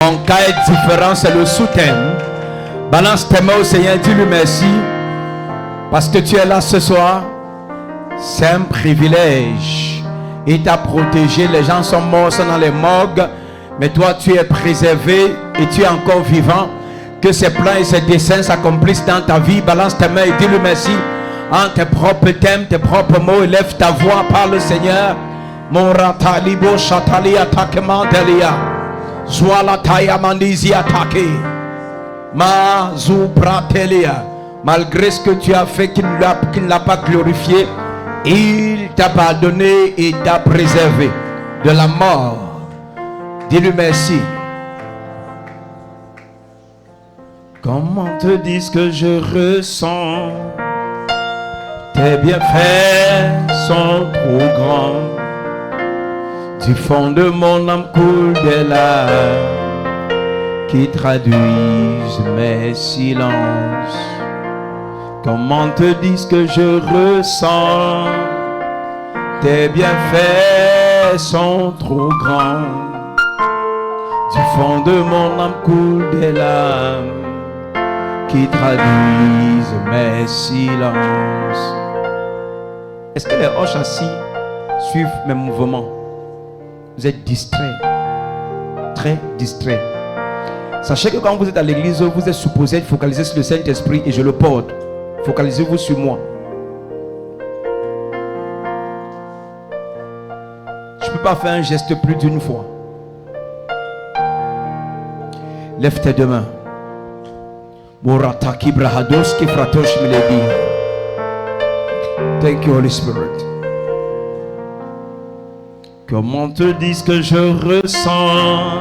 Ton cas est différent, c'est le sous-thème. Balance tes mains au Seigneur, dis-lui merci. Parce que tu es là ce soir. C'est un privilège. Il t'a protégé. Les gens sont morts, sont dans les morgues. Mais toi, tu es préservé et tu es encore vivant. Que ses plans et ses desseins s'accomplissent dans ta vie. Balance tes mains et dis-lui merci. En tes propres thèmes, tes propres mots, élève ta voix, parle le Seigneur. Mon ratalibo chatali attaquement delia. Zwala taya mandizi attaqué. Ma zubratelia. Malgré ce que tu as fait, qu'il ne l'a pas glorifié, il t'a pardonné et t'a préservé de la mort. Dis-lui merci. Comment te dire ce que je ressens? Tes bienfaits sont trop grands. Du fond de mon âme coule des larmes qui traduisent mes silences. Comment te dire ce que je ressens? Tes bienfaits sont trop grands. Du fond de mon âme coule des larmes qui traduisent mes silences. Est-ce que les hoches assis suivent mes mouvements? Vous êtes distraits, très distraits. Sachez que quand vous êtes à l'église, vous êtes supposé être focalisé sur le Saint-Esprit et je le porte. Focalisez-vous sur moi. Je ne peux pas faire un geste plus d'une fois. Lève tes deux mains. Thank you, Holy Spirit. Comment te dire ce que je ressens?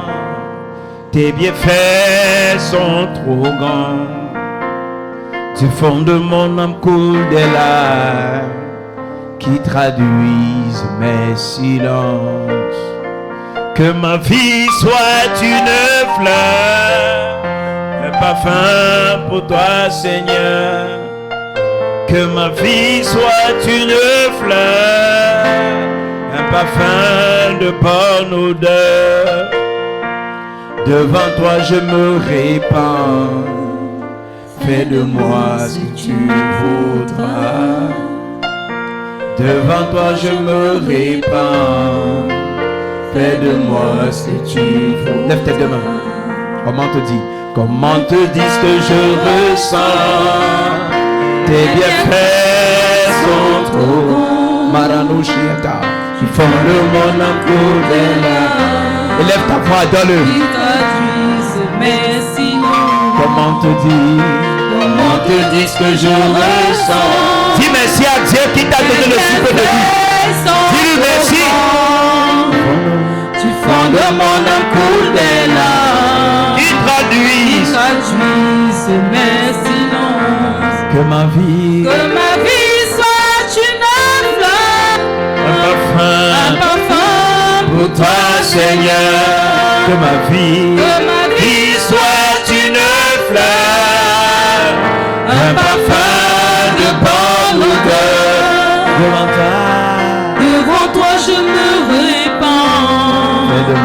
Tes bienfaits sont trop grands. Du fond de mon âme coule des larmes qui traduisent mes silences. Que ma vie soit une fleur, un parfum pour toi, Seigneur. Que ma vie soit une fleur, un parfum de bonne odeur. Devant toi je me répands. Fais de moi ce que tu voudras. Devant toi je me répands. Fais de moi ce que tu voudras. Lève tes deux mains. Comment te dire? Comment te dire ce que je ressens? Tes bienfaits sont trop. Maranouchiata. Tu font de mon amour de là. Élève ta voix, donne-le. Comment te dire? Comment te dire ce que je ressens? Dis merci à Dieu qui t'a donné le souffle de vie. Dis-lui merci. Tu fends de mon âme coule des larmes qui traduisent mes silences. Que ma vie soit une fleur, un parfum pour toi, Seigneur. Que ma vie soit une fleur, un parfum de bonne odeur. Devant toi je me répands. Fais de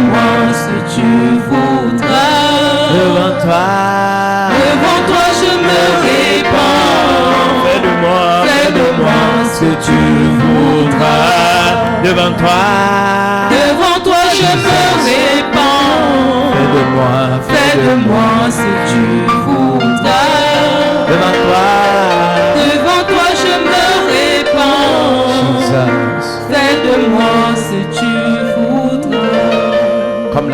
moi ce que tu voudras. Devant toi je me répands. Fais de moi ce que tu voudras. Devant toi je me répands. Fais de moi ce que tu voudras. Devant toi je me répands. Fais de moi ce que tu voudras. Comme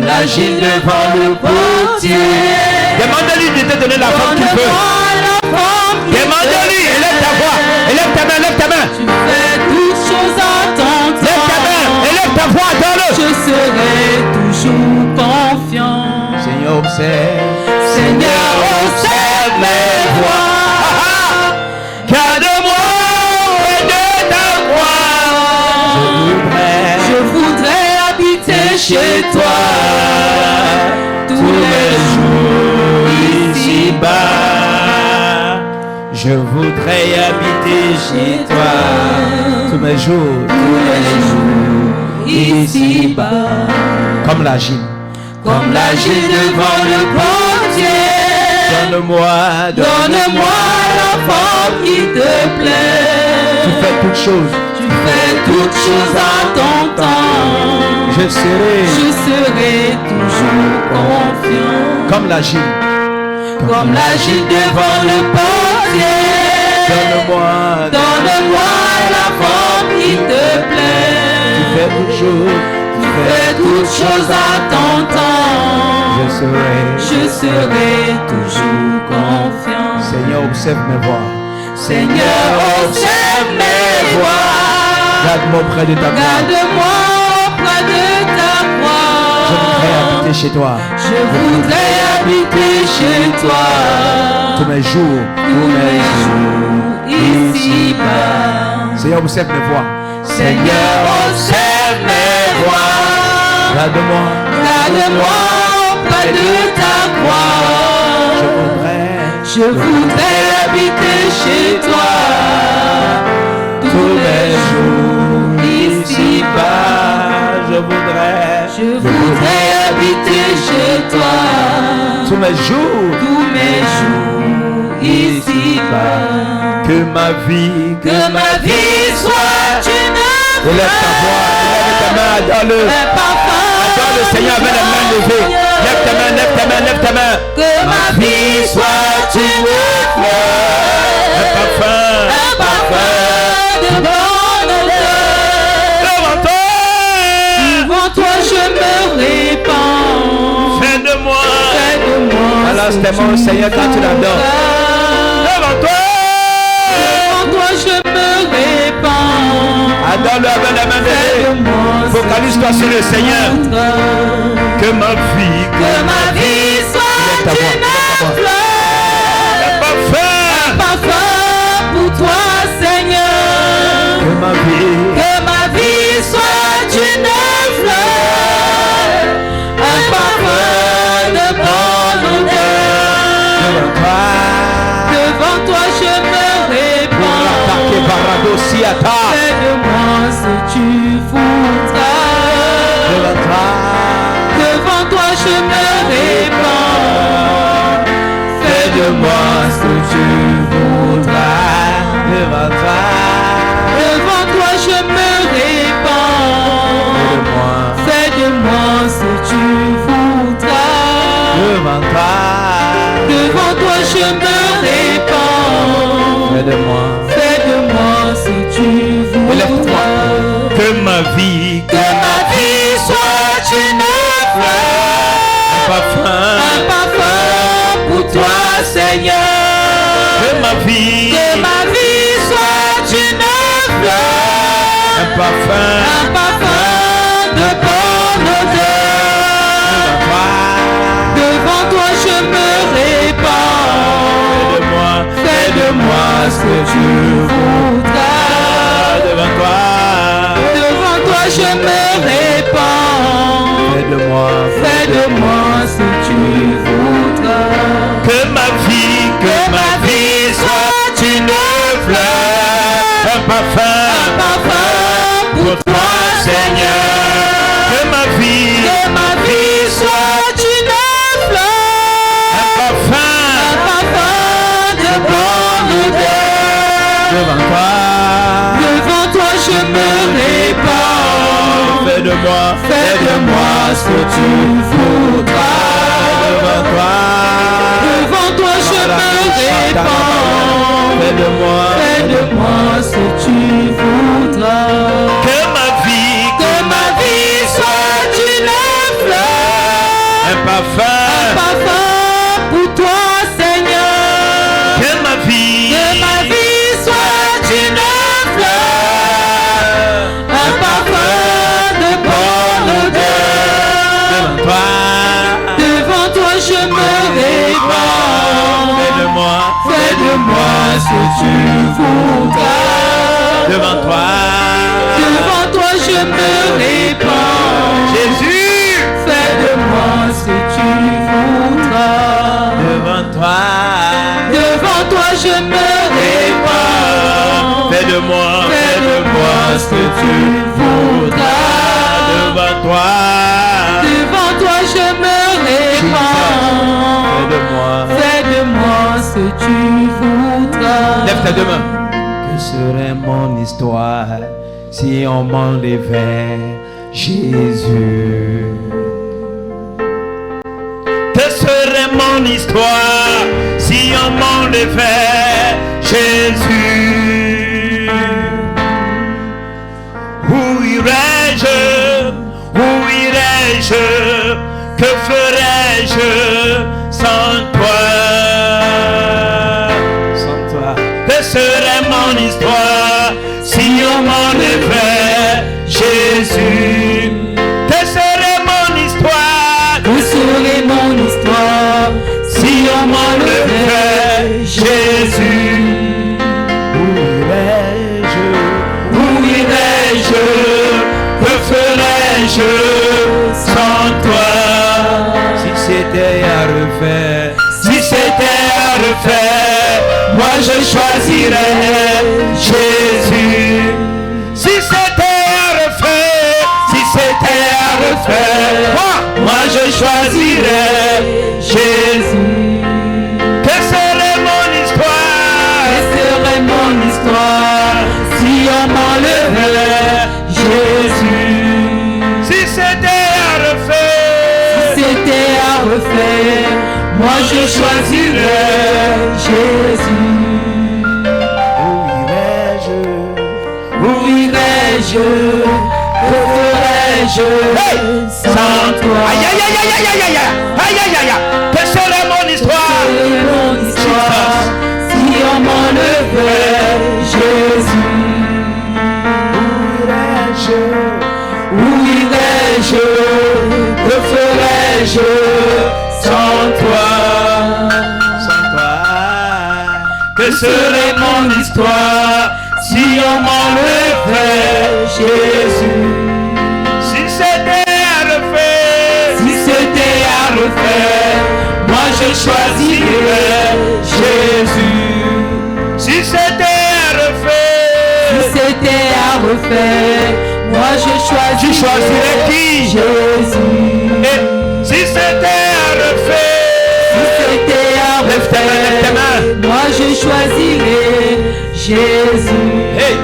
l'agile devant le potier. Demande-lui de te donner la forme qu'il veut. Demande-lui, élève ta voix. Élève ta main. Tu fais toutes choses à ton temps. Lève ta main, élève ta voix, donne-le. Je serai toujours confiant. Seigneur, observe mes voix. Car de moi et de ta voix, je voudrais habiter chez toi tous les jours ici-bas. Je voudrais habiter chez toi tous mes jours ici-bas. Comme l'agile. Comme l'agile devant le portier. Donne-moi la forme qui te plaît. Tu fais toutes choses. Tu fais toutes choses à ton temps. Je serai toujours confiant. comme l'agile. Comme l'agile devant le portier. Donne-moi la forme qui te plaît. Tu fais toutes choses. Tu fais toutes choses à ton temps. Je serai toujours confiant. Seigneur, observe mes voix. Seigneur, observe mes voix. Garde-moi près de ta croix. Garde-moi près de ta croix. Je voudrais habiter chez toi. Je voudrais habiter chez toi. Tous mes jours. Ici-bas. Seigneur, observe mes voix. Seigneur, observe mes voix. Garde-moi. Garde-moi près de ta croix. Je voudrais habiter chez toi. Tous les jours ici-bas. Je voudrais habiter chez toi. Tous mes jours ici-bas. Que ma vie soit une œuvre. Élève ta voix, lève ta main, adore-le. Adore le Seigneur avec les mains levées. Lève ta main, lève ta main, lève ta main. Que ma vie soit une œuvre. Un parfum de bonne odeur. Devant toi je me répands. Fais de moi. Alors c'est mon Seigneur quand tu l'adores. Devant toi je me répands. Adore-le avec la main levée. Focalise-toi sur le Seigneur. Que ma vie soit une fleur. Un parfum pour toi, Seigneur. Que ma vie soit une fleur. Un parfum de bonne odeur. Devant toi je me répands. Fais de moi ce que tu voudras. Devant toi je me répands. Fais de moi ce que tu voudras. Devant toi je me répands. Fais de moi ce que tu voudras. Devant toi je me répands. Fais de moi ce que tu voudras. Que ma vie soit une fleur. un parfum pour toi, Seigneur. Que ma vie soit une fleur. un parfum de bonne odeur. Devant toi je me répands. Fais de moi ce que tu voudras. devant toi je me répands. Fais de moi ce que tu voudras. que ma vie soit une fleur, un parfum pour toi, Seigneur. Que ma vie soit une fleur. un parfum De bonne odeur. Devant toi je me répands. Fais de moi ce que tu voudras. Devant toi je me répands. Fais de moi ce que tu voudras. que ma vie soit une fleur. un parfum Pour toi, Seigneur. que ma vie soit une fleur. Un parfum de bonne odeur. Devant toi je me répands. Fais de moi ce que tu voudras. devant toi je me répands. Jésus Fais de moi ce que tu voudras. devant toi je me répands. fais de moi ce que tu voudras. Lève tes deux mains. Que serait mon histoire si on m'enlevait Jésus? Que serait mon histoire si on m'enlevait Jésus? Où irais-je? Où irais-je? Que ferais-je sans toi? Sans toi. Que serait mon histoire si on m'enlevait Jésus? Que serait mon histoire? Que serait mon histoire si on m'enlevait Jésus? Où irais-je? Où irais-je? Que ferais-je sans toi? Si c'était à refaire, Si c'était à refaire, moi je choisirais Jésus. si c'était à refaire, Si c'était à refaire, moi je choisirais Jésus. que serait mon histoire? Quelle serait mon histoire si on m'enlevait Jésus? Si c'était à refaire, Si c'était à refaire, moi je choisirais Jésus. où irais-je? Où irais-je? Que ferais-je sans toi? Aïe aïe aïe aïe aïe aïe aïe aïe aïe aïe. Que serait mon histoire? Quelle est mon histoire si on m'enlevait Jésus? Où irais-je? Que ferais-je sans toi? Sans toi. Que serait mon histoire si on m'enlevait Jésus? Si c'était à refaire, Si c'était à refaire, moi je choisirais Jésus. si c'était à Si refaire, c'était à refaire, moi je tu choisirais choisirais qui? Jésus. Et si c'était à Si refaire, c'était à lève tes mains, lève tes mains. refaire, moi je choisirais Jésus. Hey,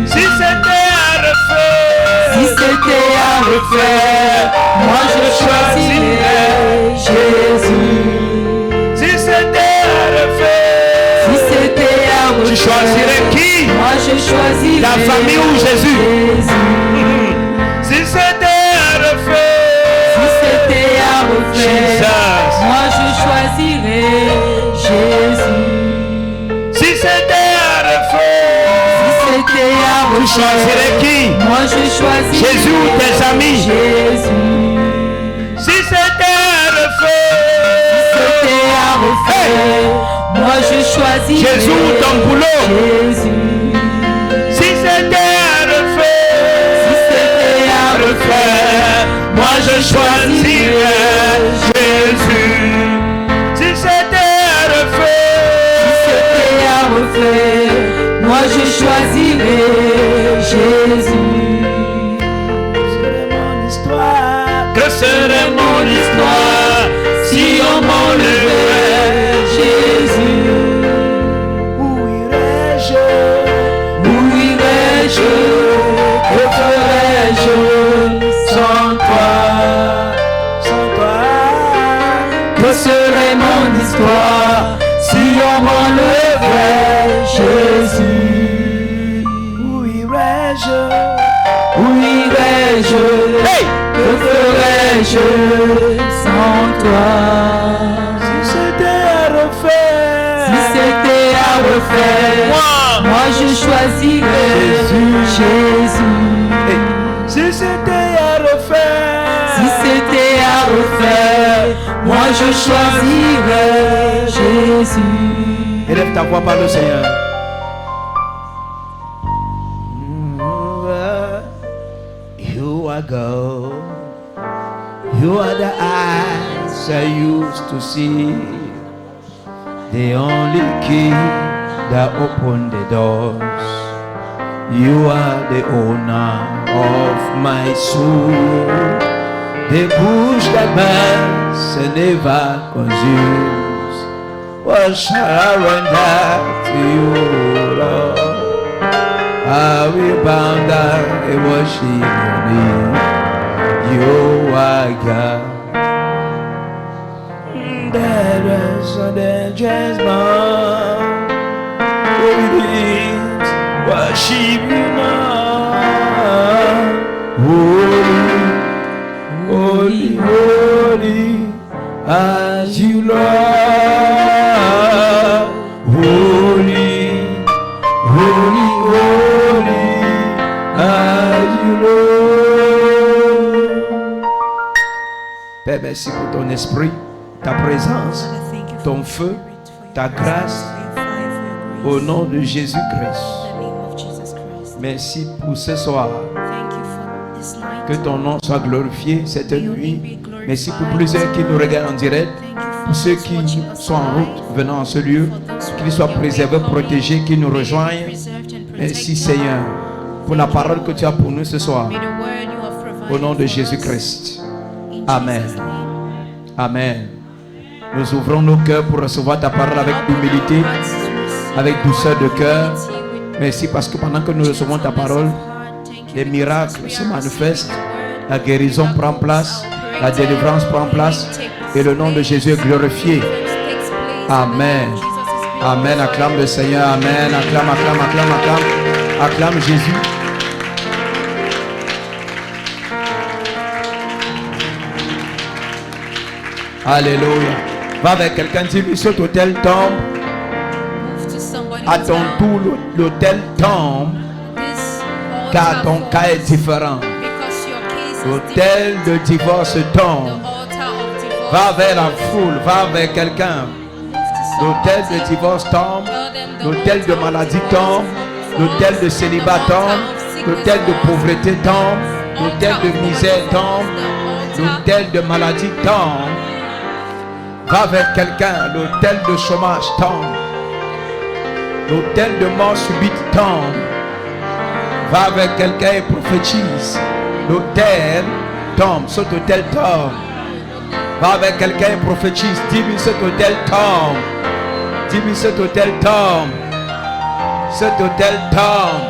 si c'était à refaire, Si c'était à refaire, moi je choisirais Jésus. si c'était à refaire, Si c'était à tu refaire, choisirais qui? moi je choisirais La famille ou Jésus? Si c'était à Si refaire, c'était à refaire, Jesus. moi je choisirais Jésus. Si c'était à Si refaire, c'était à tu refaire, choisirais qui? moi je choisirais Jésus ou tes amis? Jésus. Si c'était à Si refaire, c'était à refaire, moi je choisirais Jésus ou ton boulot? Jésus. Si c'était à Si refaire, c'était à refaire, moi je choisirais Jésus. Si c'était à Si refaire, c'était à refaire, moi je choisirais Jésus. que serait mon histoire si on m'enlevait Jésus. Où irais-je? Où irais-je? Que ferais-je sans toi? Sans toi, Que serait mon histoire si on m'enlevait Jésus? où irais-je? Où irais-je? Hey! Que ferais-je sans toi? Si c'était à refaire, Si c'était à refaire, moi je choisirais Jésus. Hey! Si c'était à refaire, Si c'était à refaire, moi je choisirais Jésus. élève ta voix par le Seigneur. You are God. You are the eyes I used to see. The only key that opened the doors. You are the owner of my soul. The bush that burns and never consumes. What shall I render to you, Lord? I will bow down and worship your name. You are God. There is a dangerous man. Worship you now. Holy, holy, holy, as you Lord. Holy, holy, holy, as you Lord. Père, merci pour ton esprit, ta présence, ton feu, ta grâce. Au nom de Jésus-Christ. Merci pour ce soir. Que ton nom soit glorifié cette nuit. Merci pour plusieurs qui nous regardent en direct. Pour ceux qui sont en route venant en ce lieu. Qu'ils soient préservés, protégés, qu'ils nous rejoignent. Merci Seigneur pour la parole que tu as pour nous ce soir. Au nom de Jésus-Christ. Amen. Amen. Nous ouvrons nos cœurs pour recevoir ta parole avec humilité, avec douceur de cœur. Merci parce que pendant que nous recevons ta parole, les miracles se manifestent, la guérison prend place, la délivrance prend place et le nom de Jésus est glorifié. Amen. Amen. Acclame le Seigneur. Amen. Acclame, acclame, acclame, acclame. Acclame Jésus. Alléluia. Va avec quelqu'un, dis-lui, cet hôtel tombe. À ton tour, l'autel tombe, car ton cas est différent. L'autel de divorce tombe. Va vers la foule, va vers quelqu'un. L'autel de divorce tombe, l'autel de maladie tombe, l'autel de célibat tombe, l'autel de pauvreté tombe, l'autel de misère tombe, l'autel de maladie tombe. Va vers quelqu'un, l'autel de chômage tombe. L'autel de mort subite tombe. Va avec quelqu'un et prophétise. L'autel tombe. Cet autel tombe. Va avec quelqu'un et prophétise. Dis-lui cet autel tombe. Dis-lui cet autel tombe. Cet autel tombe.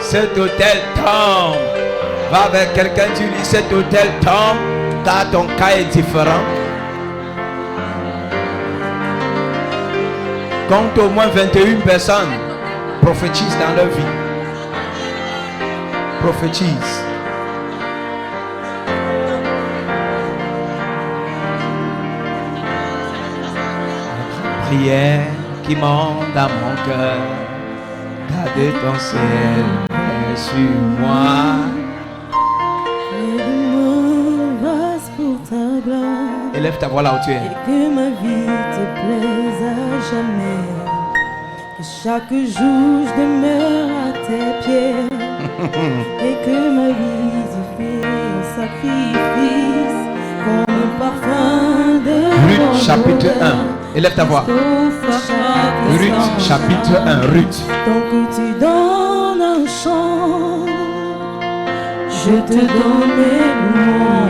Cet autel tombe. Va avec quelqu'un, dis-lui cet autel tombe. Car ton cas est différent. Compte au moins 21 personnes prophétisent dans leur vie. Prophétise. Prière qui monte dans mon cœur. Garde ton ciel sur moi. Élève ta voix là où tu es. Et que ma vie te plaise à jamais. Que chaque jour je demeure à tes pieds. Et que ma vie te fait un sacrifice. Comme un parfum de Ruth chapitre 1. Élève ta voix. Ruth chapitre 1. Ruth. Donc tu donnes un chant. Je te donne mes louanges.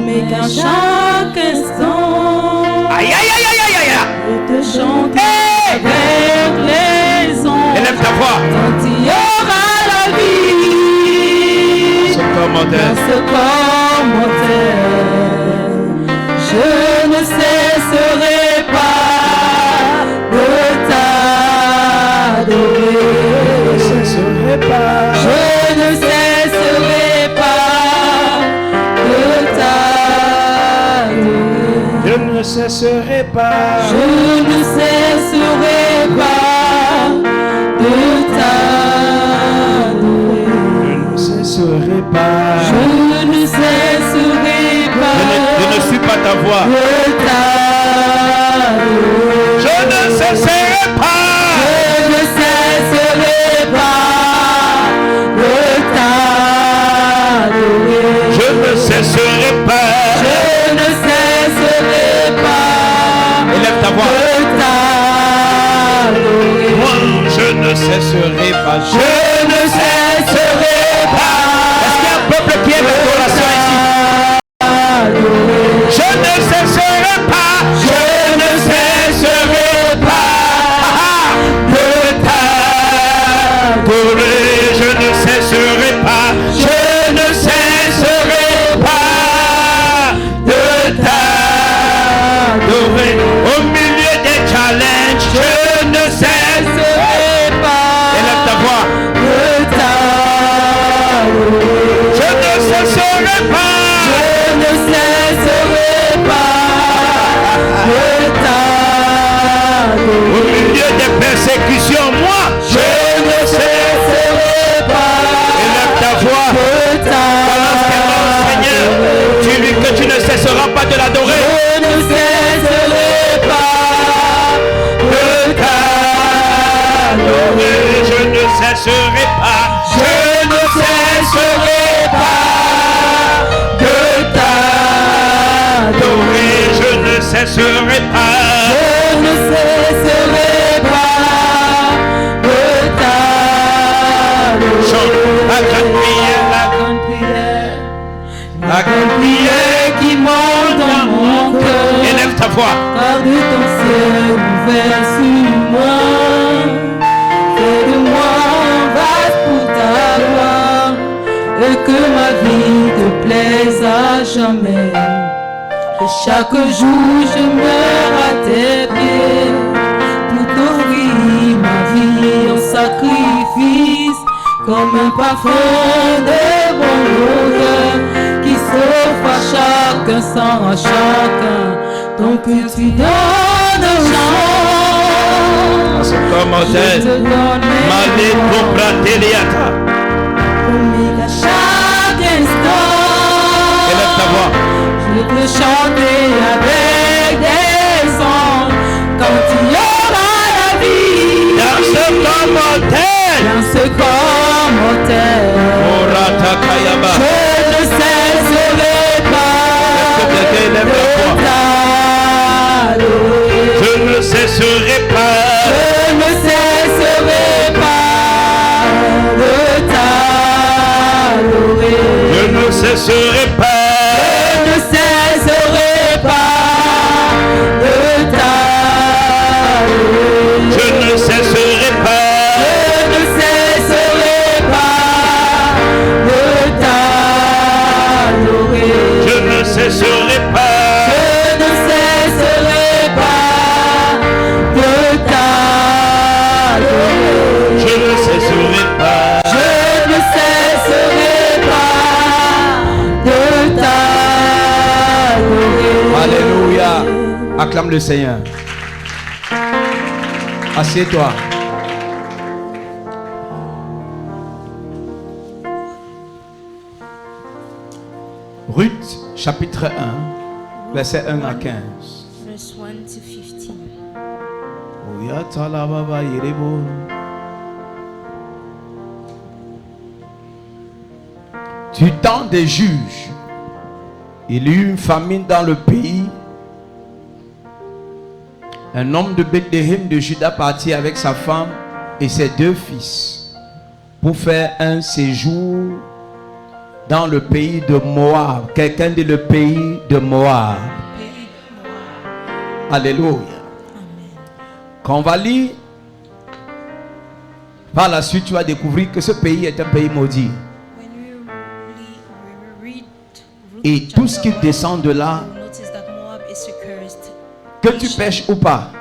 Mais qu'à chaque instant, Aïe aïe aïe aïe aïe aïe. je te chante avec les ondes. Élève ta voix. Quand il y aura la vie Ce corps mortel. dans ce corps mortel, je ne cesserai pas de t'adorer. Je ne cesserai pas. Je ne cesserai pas de t'adorer. Je ne cesserai pas. Je ne cesserai pas de t'adorer. Je ne cesserai pas. Je ne cesserai pas Je ne suis pas ta voix. de t'adorer. Je ne cesserai pas. Je ne cesserai pas de t'adorer. Je ne cesserai pas. Je ne cesserai pas Élève ta voix. de t'adorer. Moi, je ne cesserai pas. Je ne cesserai pas. Est-ce qu'il y a un peuple qui est d'adoration ici? Adorer. Je ne cesserai pas. Je cesserai pas. Je ne cesserai pas de t'adorer. Chante la grande prière, La grande prière qui monte dans mon cœur. élève ta voix. Car de ton ciel ouvert sur moi, fais de moi un vase pour ta gloire, et que ma vie te plaise à jamais. Que chaque jour je meure à tes pieds, pour t'offrir ma vie en sacrifice, comme un parfum de bon odeur, qui s'offre à chacun sans à chacun. Donc tu donnes aux gens, C'est comme je te donne Malé pour Brateliata. à chaque instant. Élève ta voix. Je peux chanter avec des sons quand il y aura la vie. Dans ce commentaire. Dans ce corps mortel, Orata Kayaba. je ne cesserai pas Élève de ta voix. t'adorer. Je ne cesserai pas. Je ne cesserai pas de t'adorer. Je ne cesserai pas. Je ne cesserai pas de t'adorer. Je ne cesserai pas. Je ne cesserai pas de t'adorer. Je ne cesserai pas. Je ne cesserai pas de t'adorer. Je ne cesserai pas. Je ne cesserai pas de t'adorer. Alléluia. Acclame le Seigneur. Assieds-toi. Ruth, chapitre 1, verset 1 à 15. Verse 1 to 15. Oyatalababa yerebo. Du temps des juges, il y eut une famine dans le pays. Un homme de Bethléem de Juda partit avec sa femme et ses 2 fils pour faire un séjour dans le pays de Moab. Quelqu'un dit le pays de Moab. Alléluia. Quand on va lire, par la suite, tu vas découvrir que ce pays est un pays maudit. Et tout ce qui descend de là, que tu pêches ou pas,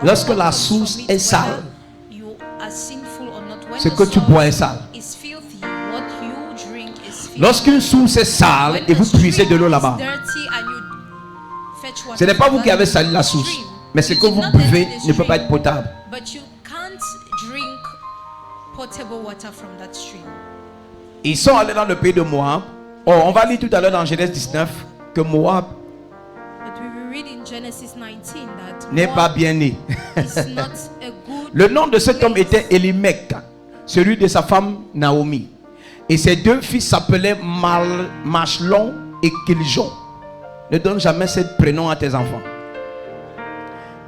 lorsque la source est sale, ce que tu bois est sale. Lorsqu'une source est sale et vous puisez de l'eau là-bas, ce n'est pas vous qui avez sali la source, mais ce que vous buvez ne peut pas être potable. Ils sont allés dans le pays de Moab. Oh, on va lire tout à l'heure dans Genèse 19 que Moab n'est pas bien né. Le nom de cet homme était Elimelech, celui de sa femme Naomi. Et ses 2 fils s'appelaient Machlon et Kiljon. Ne donne jamais ce prénom à tes enfants.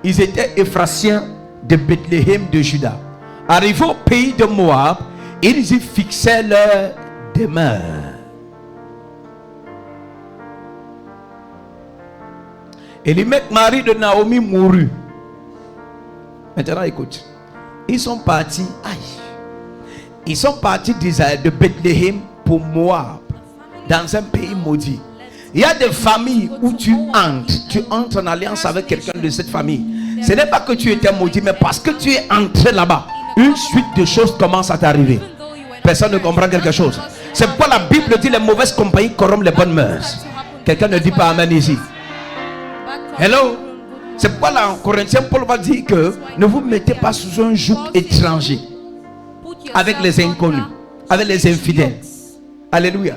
Ils étaient Éphrasiens de Bethléem de Juda. Arrivés au pays de Moab, ils y fixaient leur demeure. Elimelech, mari de Naomi, mourut. Maintenant écoute. Ils sont partis. Ils sont partis d'Israël, de Bethléem pour Moab, dans un pays maudit. Il y a des familles où tu entres en alliance avec quelqu'un de cette famille. Ce n'est pas que tu étais maudit, mais parce que tu es entré là-bas, une suite de choses commence à t'arriver. Personne ne comprend quelque chose. C'est pourquoi la Bible dit les mauvaises compagnies corrompent les bonnes mœurs. Quelqu'un ne dit pas amen ici. Hello. C'est pourquoi là en Corinthiens, Paul va dire que ne vous mettez pas sous un joug étranger avec les inconnus, avec les infidèles. Alléluia.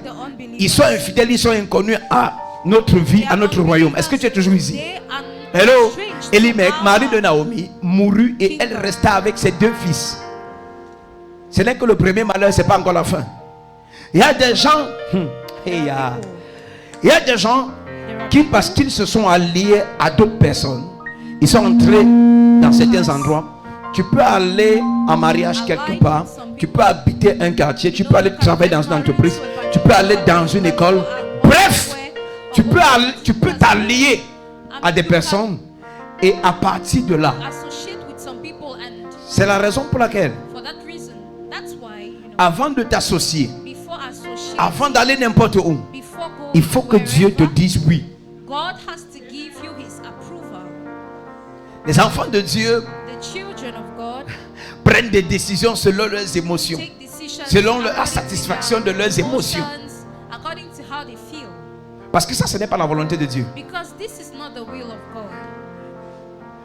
Ils sont infidèles, ils sont inconnus à notre vie, à notre royaume. Est-ce que tu es toujours ici? Hello. Elimelech, mari de Naomi, mourut et elle resta avec ses 2 fils. Ce n'est que le premier malheur, ce n'est pas encore la fin. Il y a des gens, il y a des gens, qui, parce qu'ils se sont alliés à d'autres personnes, ils sont entrés dans certains endroits. Tu peux aller en mariage quelque part, tu peux habiter un quartier, tu peux aller travailler dans une entreprise, tu peux aller dans une école. Bref, tu peux t'allier à des personnes et à partir de là, c'est la raison pour laquelle avant de t'associer, avant d'aller n'importe où, il faut que Dieu te dise oui. Les enfants de Dieu prennent des décisions selon leurs émotions, selon la satisfaction de leurs émotions. Parce que ça, ce n'est pas la volonté de Dieu.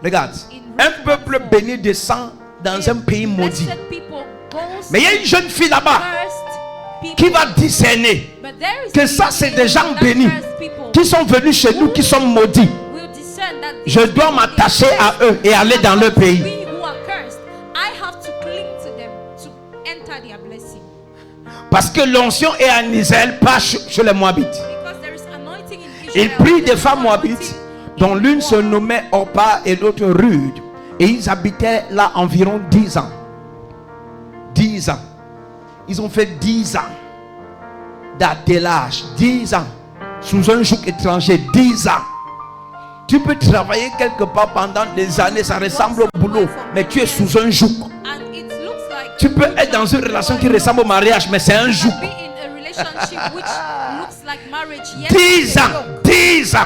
Regarde, un peuple béni descend dans un pays maudit. Mais il y a une jeune fille là-bas qui va discerner que ça, c'est des gens bénis qui sont venus chez nous, qui sont maudits. Je dois m'attacher à eux et aller dans leur pays. Parce que l'onction est en Israël, pas chez les Moabites. Il prit des femmes moabites, dont l'une se nommait Orpa et l'autre Rude. Et ils habitaient là environ 10 ans. 10 ans. Ils ont fait 10 ans d'attelage. 10 ans. Sous un joug étranger. 10 ans. Tu peux travailler quelque part pendant des années, ça ressemble au boulot, mais tu es sous un joug. Tu peux être dans une relation qui ressemble au mariage, mais c'est un joug. 10 ans, 10 ans.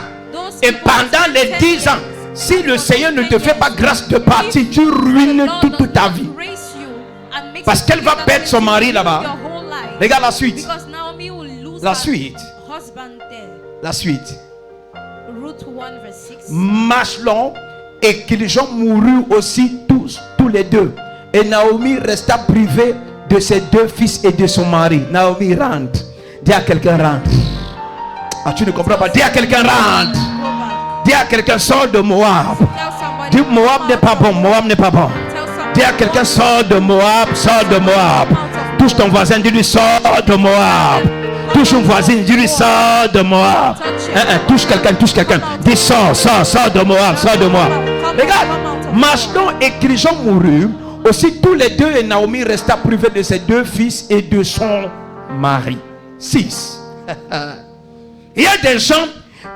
Et pendant les 10 ans, si le Seigneur ne te fait pas grâce de partir, tu ruines toute ta vie. Parce qu'elle va perdre son mari là-bas. Regarde la suite. La suite. La suite. Machlon et Kilijon moururent aussi tous les deux. Et Naomi resta privée de ses 2 fils et de son mari. Naomi rentre. Dis à quelqu'un rentre. Ah, tu ne comprends pas. Dis à quelqu'un rentre. Dis à quelqu'un sort de Moab. Dis Moab n'est pas bon. Moab n'est pas bon. Dis à quelqu'un sort de Moab. Sort de Moab. Touche ton voisin, dis-lui sort de Moab. Touche une voisine, dis-lui sort de Moab. Touche quelqu'un. Dis sort de Moab, sort de Moab. Regarde, Machlon et Kilijon moururent. Aussi tous les deux, et Naomi resta privée de ses 2 fils et de son mari. 6. Il y a des gens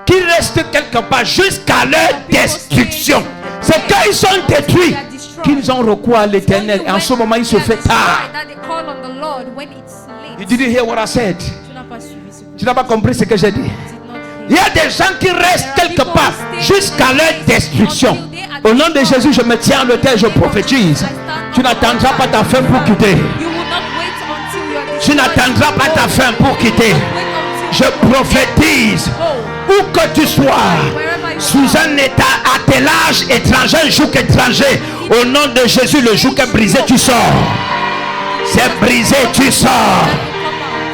qui restent quelque part jusqu'à leur destruction. C'est quand ils sont détruits qu'ils ont recours à l'Éternel. Et en ce moment, il se fait tard. You didn't hear what I said? Tu n'as pas compris ce que j'ai dit? Il y a des gens qui restent quelque part jusqu'à leur destruction. Au nom de Jésus, je me tiens à l'autel, je prophétise. Tu n'attendras pas ta fin pour quitter. Tu n'attendras pas ta fin pour quitter. Je prophétise, où que tu sois, sous un état attelage étranger, un joug étranger, au nom de Jésus, le joug est brisé, tu sors. C'est brisé, tu sors.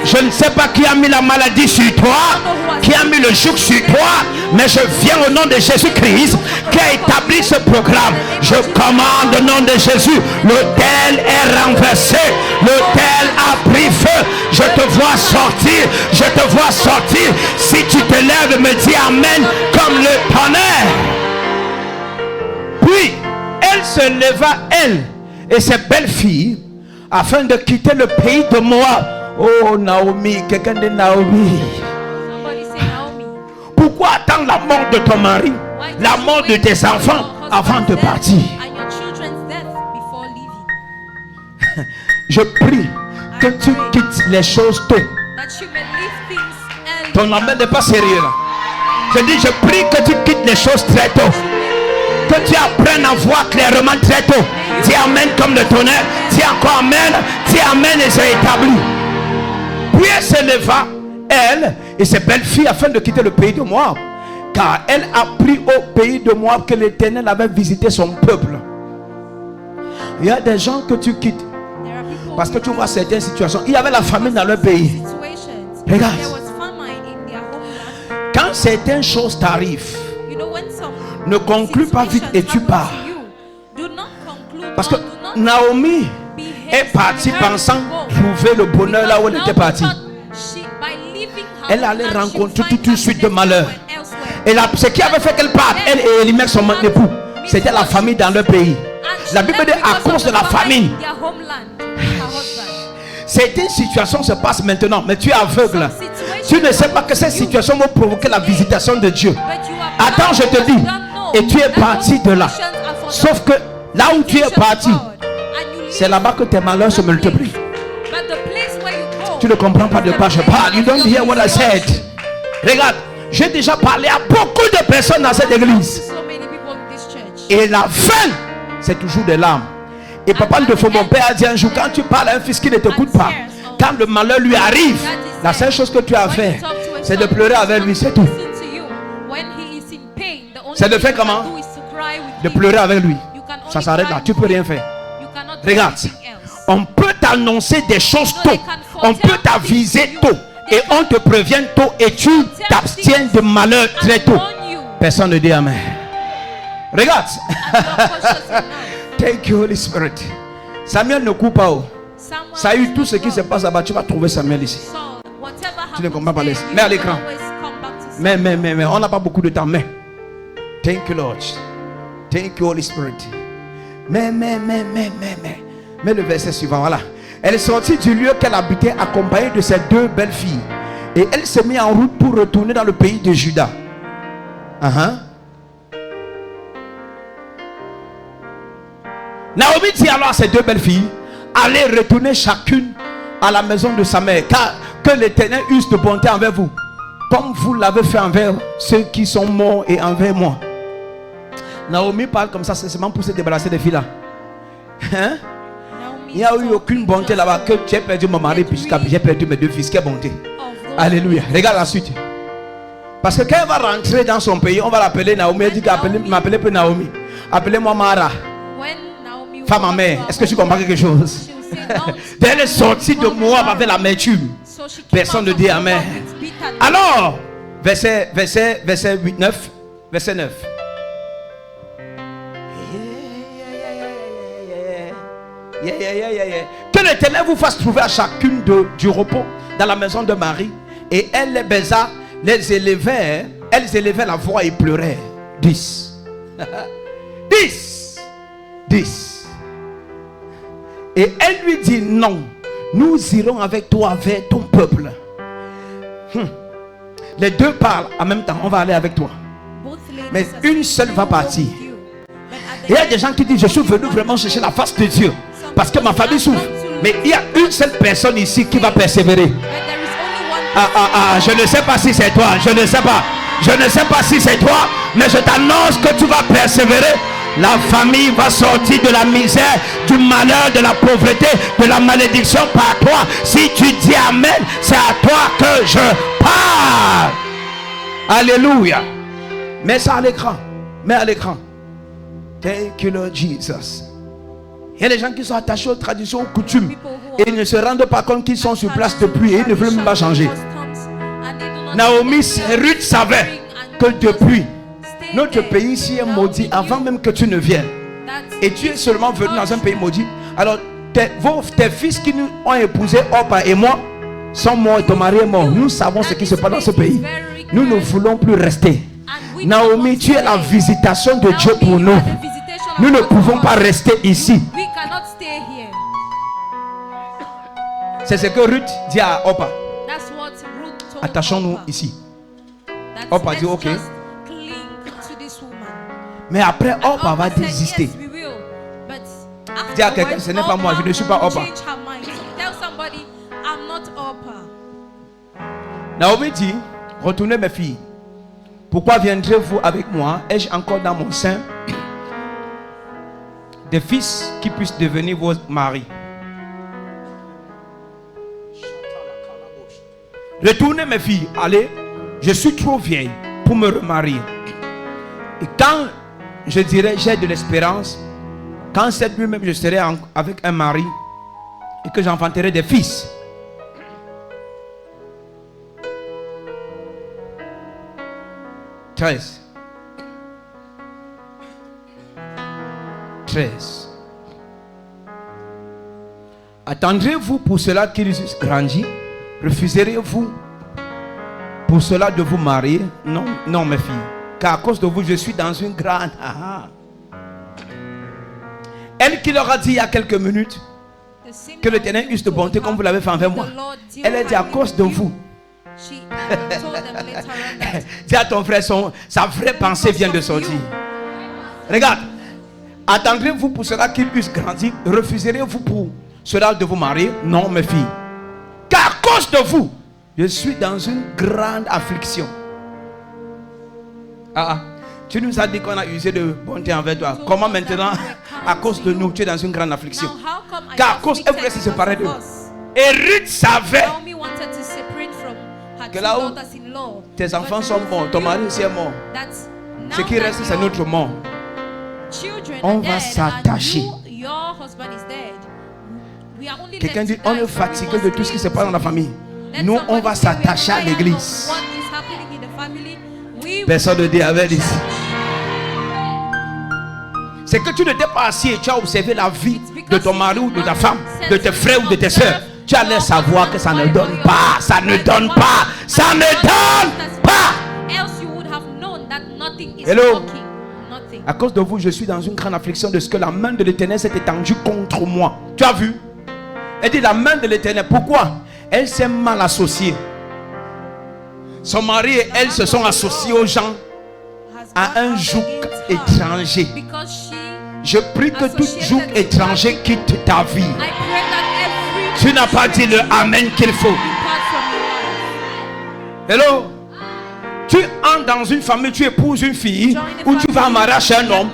Je ne sais pas qui a mis la maladie sur toi, qui a mis le joug sur toi, mais je viens au nom de Jésus-Christ qui a établi ce programme. Je commande au nom de Jésus. L'autel est renversé, l'autel a pris feu. Je te vois sortir, je te vois sortir. Si tu te lèves, me dis amen comme le tonnerre. Puis elle se leva, elle et ses belles filles, afin de quitter le pays de Moab. Oh Naomi, quelqu'un de Naomi. Pourquoi attendre la mort de ton mari, la mort de tes enfants avant de partir? Je prie que tu quittes les choses tôt. Ton amen n'est pas sérieux là. Je dis, je prie que tu quittes les choses très tôt. Que tu apprennes à voir clairement très tôt. Dis amen comme le tonnerre. Dis encore amen. Dis amen et c'est établi. Puis elle se leva, elle et ses belles filles, afin de quitter le pays de Moab. Car elle a appris au pays de Moab que l'Éternel avait visité son peuple. Il y a des gens que tu quittes parce que tu vois certaines situations. Il y avait la famine dans leur pays. Regarde. Quand certaines choses t'arrivent, ne conclue pas vite et tu pars. Parce que Naomi est partie pensant trouver le bonheur là où elle était partie. Elle allait rencontrer toute une suite de malheurs. Et ce qui avait fait qu'elle parte, elle et Elimelech, son époux, c'était la famille dans leur pays. La Bible dit à cause de la famine. C'était une situation se passe maintenant, mais tu es aveugle. Tu ne sais pas que cette situation va provoquer la visitation de Dieu. Attends, je te dis, et tu es parti de là. Sauf que là où tu es parti, c'est là-bas que tes malheurs se multiplient. Tu ne comprends pas de quoi je parle. You don't hear what I said. Regarde, j'ai déjà parlé à beaucoup de personnes dans cette église. Et la fin, c'est toujours des larmes. Et papa de fond, mon père a dit un jour, quand tu parles à un fils qui ne t'écoute pas, quand le malheur lui arrive, la seule chose que tu as fait, c'est de pleurer avec lui, c'est tout. C'est de faire comment? De pleurer avec lui. Ça s'arrête là, tu ne peux rien faire. Regarde, on peut t'annoncer des choses tôt, on peut t'aviser tôt, et on te prévient tôt, et tu t'abstiens de malheur très tôt. Personne ne dit amen. Regarde. Thank you, Holy Spirit. Samuel ne coupe pas. Ça a eu tout ce qui se passe là-bas. Tu vas trouver Samuel ici. Tu ne comprends pas les. Mets à l'écran. Mais, on n'a pas beaucoup de temps. Mais. Thank you, Lord. Thank you, Holy Spirit. Mais le verset suivant, voilà. Elle est sortie du lieu qu'elle habitait accompagnée de ses deux belles filles. Et elle s'est mise en route pour retourner dans le pays de Juda. Naomi dit alors à ses deux belles filles, allez retourner chacune à la maison de sa mère, car que l'Éternel use de bonté envers vous, comme vous l'avez fait envers ceux qui sont morts et envers moi. Naomi parle comme ça, c'est seulement pour se débarrasser des filles là. Hein? Il n'y a eu aucune bonté là-bas, que j'ai perdu mon mari, puis j'ai perdu mes deux fils. Quelle bonté. Alléluia. Regarde la suite. Parce que quand elle va rentrer dans son pays, on va l'appeler Naomi. Elle dit m'appelez plus Naomi. Appelez-moi Mara. Femme à mère. Est-ce que tu comprends quelque chose? Elle est sortie de Moab avec l'amertume. Personne ne dit amen. Alors, verset 8, 9. Verset 9. Que l'Éternel vous fasse trouver à chacune du repos dans la maison de Marie. Et elle les baisa, elles élevaient la voix et pleuraient. 10. 10. Et elle lui dit non, nous irons avec toi vers ton peuple. Les deux parlent en même temps, on va aller avec toi. Mais une seule va partir. Et il y a des gens qui disent, je suis venu vraiment chercher la face de Dieu, parce que ma famille souffre. Mais il y a une seule personne ici qui va persévérer. Je ne sais pas si c'est toi, je ne sais pas. Je ne sais pas si c'est toi, mais je t'annonce que tu vas persévérer. La famille va sortir de la misère, du malheur, de la pauvreté, de la malédiction par toi. Si tu dis amen, c'est à toi que je parle. Alléluia. Mets ça à l'écran. Mets à l'écran. Thank you, Lord Jesus. Il y a des gens qui sont attachés aux traditions, aux coutumes, et ils ne se rendent pas compte qu'ils sont sur place depuis et ils ne veulent même pas changer. Naomi, Ruth savait que depuis, notre pays ici est maudit avant même que tu ne viennes. Et tu es seulement venu dans un pays maudit. Alors tes fils qui nous ont épousé, Orpa et moi, sont morts et ton mari est mort. Nous savons ce qui se passe dans ce pays. Nous ne voulons plus rester. Naomi, tu es la visitation de Dieu pour nous. Nous ne pouvons pas rester ici. C'est ce que Ruth dit à Orpa. Attachons-nous ici. Orpa dit ok. Mais après, Orpa va désister. Dis à quelqu'un, ce n'est pas moi, je ne suis pas Orpa. Naomi dit, retournez mes filles. Pourquoi viendrez-vous avec moi? Ai-je encore dans mon sein des fils qui puissent devenir vos maris? Retournez mes filles, allez, je suis trop vieille pour me remarier. Et quand je dirais j'ai de l'espérance, quand cette nuit même je serai avec un mari et que j'enfanterai des fils. « 13. Attendrez-vous pour cela qu'ils eussent grandi? Refuserez-vous pour cela de vous marier? Non, non mes filles. Car à cause de vous, je suis dans une grande... Elle qui leur a dit il y a quelques minutes que l'Éternel use de bonté comme vous l'avez fait envers moi. Elle a dit à cause de vous. Dis à ton frère, sa vraie pensée vient de sortir. Regarde. Attendrez-vous pour cela qu'il puisse grandir? Refuserez-vous pour cela de vous marier? Non, mes filles. Car à cause de vous, je suis dans une grande affliction. Tu nous as dit qu'on a usé de bonté envers toi. Comment maintenant, à cause de nous, tu es dans une grande affliction? Car à cause, elle voulait se séparer d'eux. Et Ruth savait que là où tes enfants sont morts, ton mari aussi est mort, ce qui reste, c'est notre mort. On va s'attacher. Quelqu'un dit, on est fatigué de tout ce qui se passe dans la famille. Nous, on va s'attacher à l'église. Personne ne dit avec ici. C'est que tu ne t'es pas assis et tu as observé la vie de ton mari ou de ta femme, de tes frères ou de tes soeurs. Tu allais savoir que ça ne donne pas. Ça ne donne pas. Ça ne donne pas. Hello. À cause de vous, je suis dans une grande affliction de ce que la main de l'Éternel s'est étendue contre moi. Tu as vu? Elle dit la main de l'Éternel. Pourquoi? Elle s'est mal associée. Son mari et elle se sont associés aux gens à un joug étranger. Je prie que tout joug étranger quitte ta vie. Tu n'as pas dit le amen qu'il faut. Hello? Tu entres dans une famille, tu épouses une fille ou tu vas marier un homme.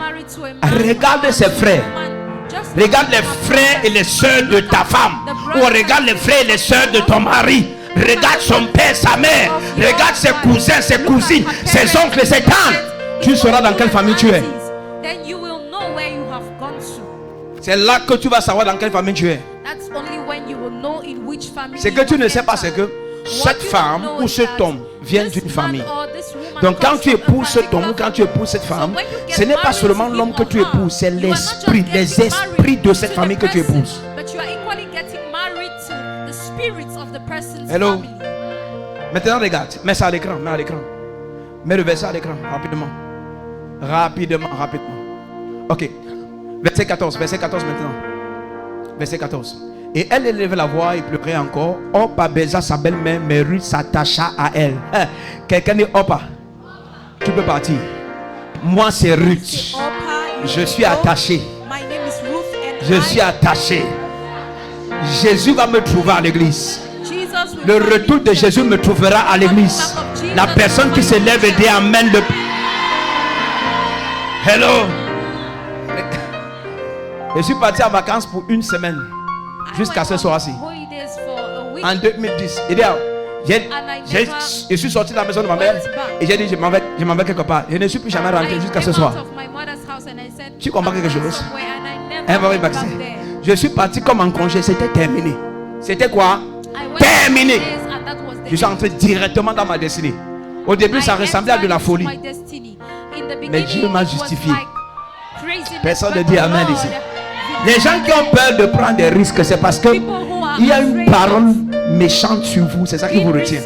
Regarde ses frères. Regarde les frères et les soeurs de ta femme. Ou regarde les frères et les soeurs de ton mari. Regarde son père, sa mère. Regarde ses cousins, ses cousines, ses oncles et ses tantes. Tu sauras dans quelle famille tu es. C'est là que tu vas savoir dans quelle famille tu es. C'est que tu ne sais pas, c'est que cette femme ou cet homme vient d'une famille. Donc quand tu épouses cet homme ou quand tu épouses cette femme, ce n'est pas seulement l'homme que tu épouses, c'est l'esprit, les esprits de cette famille que tu épouses. Hello. Maintenant regarde, mets ça à l'écran, mets à l'écran. Mets le verset à l'écran, rapidement. Rapidement. Ok. Verset 14 maintenant. Verset 14. Et elle élevait la voix et pleurait encore. Orpa baisa sa belle-mère, mais Ruth s'attacha à elle. Quelqu'un dit Orpa, tu peux partir. Moi c'est Ruth. Je suis attaché. Je suis attaché. Jésus va me trouver à l'église. Le retour de Jésus me trouvera à l'église. La personne qui se lève et dit amen. Hello. Je suis parti en vacances pour une semaine. Jusqu'à ce soir-ci. En 2010. Je suis sorti de la maison de ma mère. Et j'ai dit je m'en vais quelque part. Je ne suis plus jamais rentré jusqu'à ce soir. Tu comprends quelque chose? Je suis parti comme en congé. C'était terminé. C'était quoi? Terminé. Je suis entré directement dans ma destinée. Au début ça ressemblait à de la folie. Mais Dieu m'a justifié. Personne ne dit amen ici. Les gens qui ont peur de prendre des risques, c'est parce que il y a une parole méchante sur vous. C'est ça qui vous retient.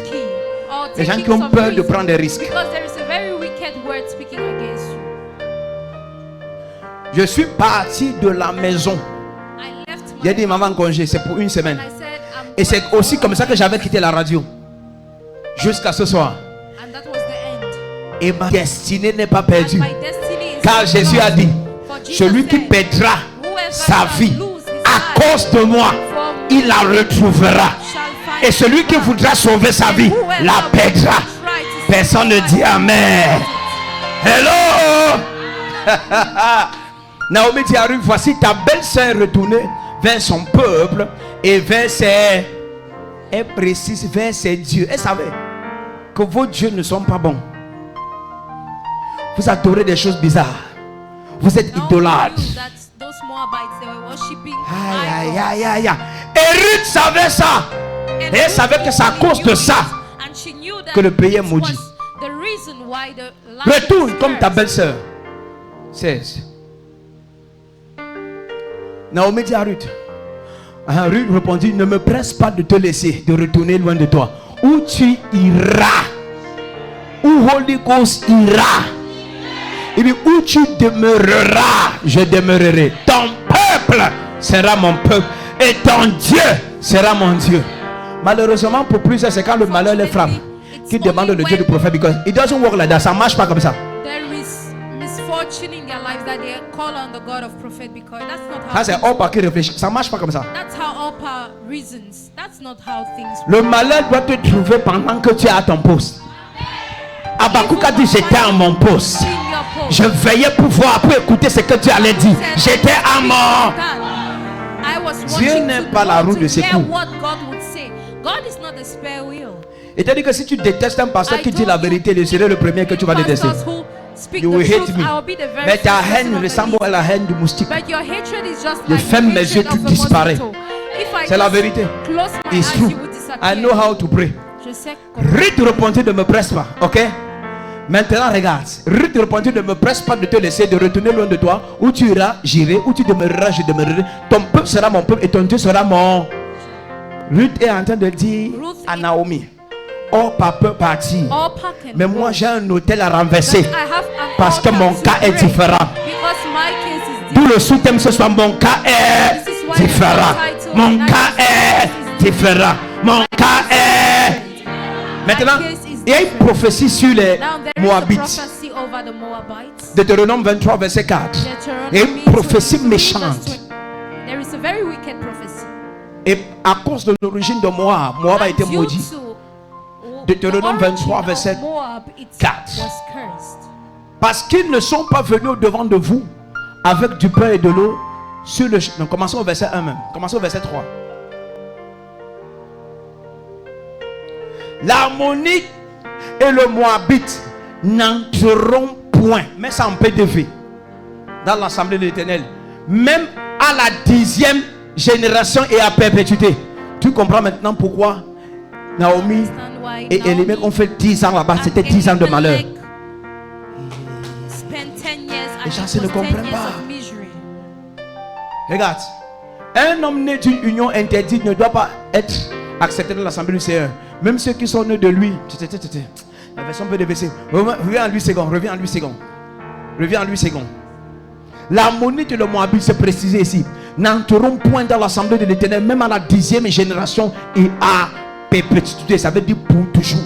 Les gens qui ont peur de prendre des risques. Je suis parti de la maison. J'ai dit maman congé, c'est pour une semaine. Et c'est aussi comme ça que j'avais quitté la radio. Jusqu'à ce soir. Et ma destinée n'est pas perdue. Car Jésus a dit, celui qui perdra sa vie à cause de moi, il la retrouvera. Et celui qui voudra sauver sa vie la perdra. Personne ne dit amen. Hello. Naomi dit à Ruth, voici ta belle-sœur retournée vers son peuple et vers ses... Elle précise vers ses dieux. Elle savait que vos dieux ne sont pas bons. Vous adorez des choses bizarres. Vous êtes idolâtres. Aïe. Et Ruth savait ça. Et elle savait que c'est à cause de ça que le pays est maudit. Retourne comme ta belle-sœur. 16. Naomi dit à Ruth. Ruth répondit, ne me presse pas de te laisser, de retourner loin de toi. Où tu iras, où Holy Ghost ira, Il dit, où tu demeureras, je demeurerai. Ton peuple sera mon peuple et ton Dieu sera mon Dieu. Malheureusement, pour plusieurs, c'est quand le malheur les frappe qu'ils demandent le Dieu du prophète. Because it doesn't work like that. Ça ne marche pas comme ça. There is misfortune in their lives that they call on the God of prophet because that's not how. Ça, c'est Orpa qui réfléchit. Ça ne marche pas comme ça. That's how Orpa reasons. That's not how things Le malheur doit te trouver pendant que tu es à ton poste. Habakkuk a dit, j'étais à mon poste. Je veillais pour voir, pour écouter ce que tu allais dire. J'étais à mon... Dieu n'est pas la roue de secours. Et t'as dit que si tu détestes un pasteur qui dit la vérité, je serai le premier que tu vas détester. You will hate me. Mais ta haine ressemble à la haine du moustique. Je ferme mes yeux, tu disparais. C'est la vérité. It's true. I know how to pray. Rite de repentir ne me presse pas, ok? Maintenant regarde, rite de repentir ne me presse pas de te laisser, de retourner loin de toi. Où tu iras, j'irai. Où tu demeureras, je demeurerai. Ton peuple sera mon peuple et ton Dieu sera mon... Ruth est en train de dire à Naomi, Orpa peut partir, mais moi j'ai un hôtel à renverser parce que mon cas est différent. D'où le sous-thème ce soir, mon cas est différent. Mon cas est différent. Mon cas est... Maintenant, il y a une prophétie sur les Moabites. Deutéronome 23, verset 4. Il y a une prophétie méchante. Et à cause de l'origine de Moab, Moab a été maudit. Deutéronome 23, verset 4. Parce qu'ils ne sont pas venus au devant de vous avec du pain et de l'eau sur le... Non, commençons au verset 1 même. Commençons au verset 3. L'Ammonite et le Moabite n'entreront point, mais ça en PDV, dans l'assemblée de l'Éternel, même à la 10e génération et à perpétuité. Tu comprends maintenant pourquoi Naomi et Elimelech ont fait 10 ans là-bas. C'était 10 ans de malheur. Les gens ne comprennent pas. Regarde, un homme né d'une union interdite ne doit pas être accepté dans l'assemblée du Seigneur. Même ceux qui sont nés de lui. La version peut débaisser. Reviens en lui second. Reviens en lui second. Reviens en lui second. L'Ammonite et le Moabite, c'est précisé ici, n'entreront point dans l'assemblée de l'Éternel, même à la 10e génération et à perpétuité. Ça veut dire pour toujours.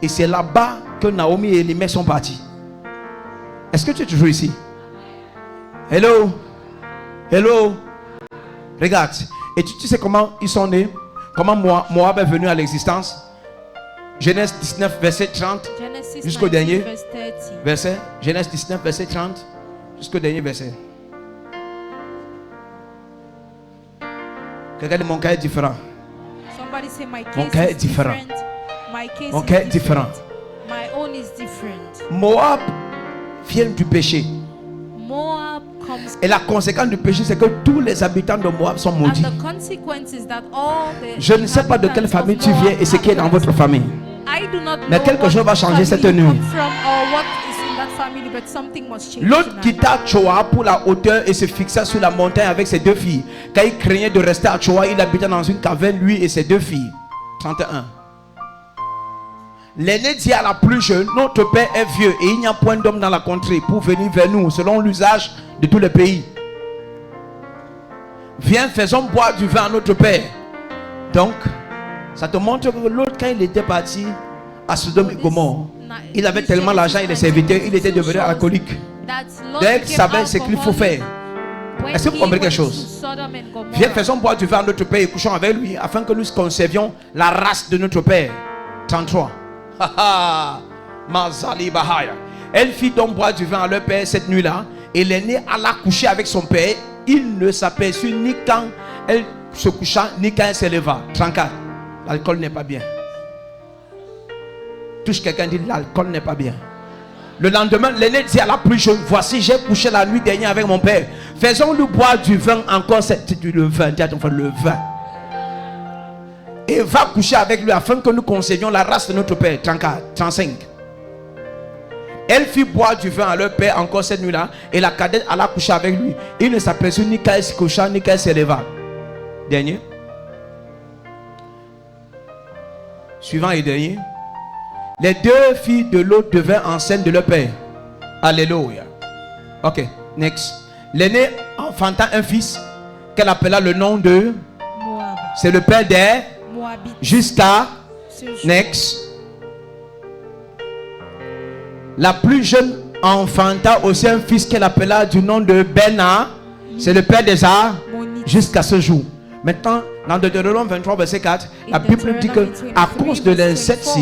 Et c'est là-bas que Naomi et Elimelech sont partis. Est-ce que tu es toujours ici? Hello? Hello? Regarde. Et tu sais comment ils sont nés? Comment Moab est venu à l'existence? Genèse 19, verset 30 jusqu'au dernier verset. Genèse 19, verset 30 jusqu'au dernier verset. Regardez, mon cas est différent. Mon cas est différent. Mon cas est différent. Moab vient du péché. Et la conséquence du péché, c'est que tous les habitants de Moab sont maudits. Je ne sais pas de quelle famille tu viens et ce qui est dans votre famille. Mais quelque chose va changer cette nuit. L'autre quitta Tchoa pour la hauteur et se fixa sur la montagne avec ses deux filles. Quand il craignait de rester à Tchoa, il habitait dans une caverne, lui et ses deux filles. 31. L'aîné dit à la plus jeune, notre père est vieux et il n'y a point d'homme dans la contrée pour venir vers nous selon l'usage de tous les pays. Viens, faisons boire du vin à notre père. Donc, ça te montre que l'autre, quand il était parti à Sodome et Gomorrhe, il avait tellement l'argent et les serviteurs, il était devenu alcoolique. Dès qu'il savait ce qu'il faut faire. Est-ce que vous comprenez quelque chose? Viens, faisons boire du vin à notre père et couchons avec lui afin que nous conservions la race de notre père. 33. Elle fit donc boire du vin à leur père cette nuit-là. Et l'aîné alla coucher avec son père. Il ne s'aperçut ni quand elle se coucha, ni quand elle se leva. 34. L'alcool n'est pas bien. Touche quelqu'un, dit l'alcool n'est pas bien. Le lendemain, l'aîné dit à la plus jeune, voici, j'ai couché la nuit dernière avec mon père. Faisons-lui boire du vin encore. Le vin, dis à ton frère, le vin. Et va coucher avec lui afin que nous conservions la race de notre père. 34, 35. Elle fit boire du vin à leur père encore cette nuit-là. Et la cadette alla coucher avec lui. Il ne s'aperçut ni quand elle se coucha, ni quand elle se leva. Dernier. Suivant et dernier. Les deux filles de l'autre devinrent enceintes de leur père. Alléluia. Ok, next. L'aîné enfanta un fils qu'elle appela le nom de Moab. C'est le père des Moabites. jusqu'à next. La plus jeune enfanta aussi un fils qu'elle appela du nom de Bena. C'est le père des arts jusqu'à ce jour. Maintenant, dans Deutéronome 23, verset 4, la Bible dit que à cause de l'inceste,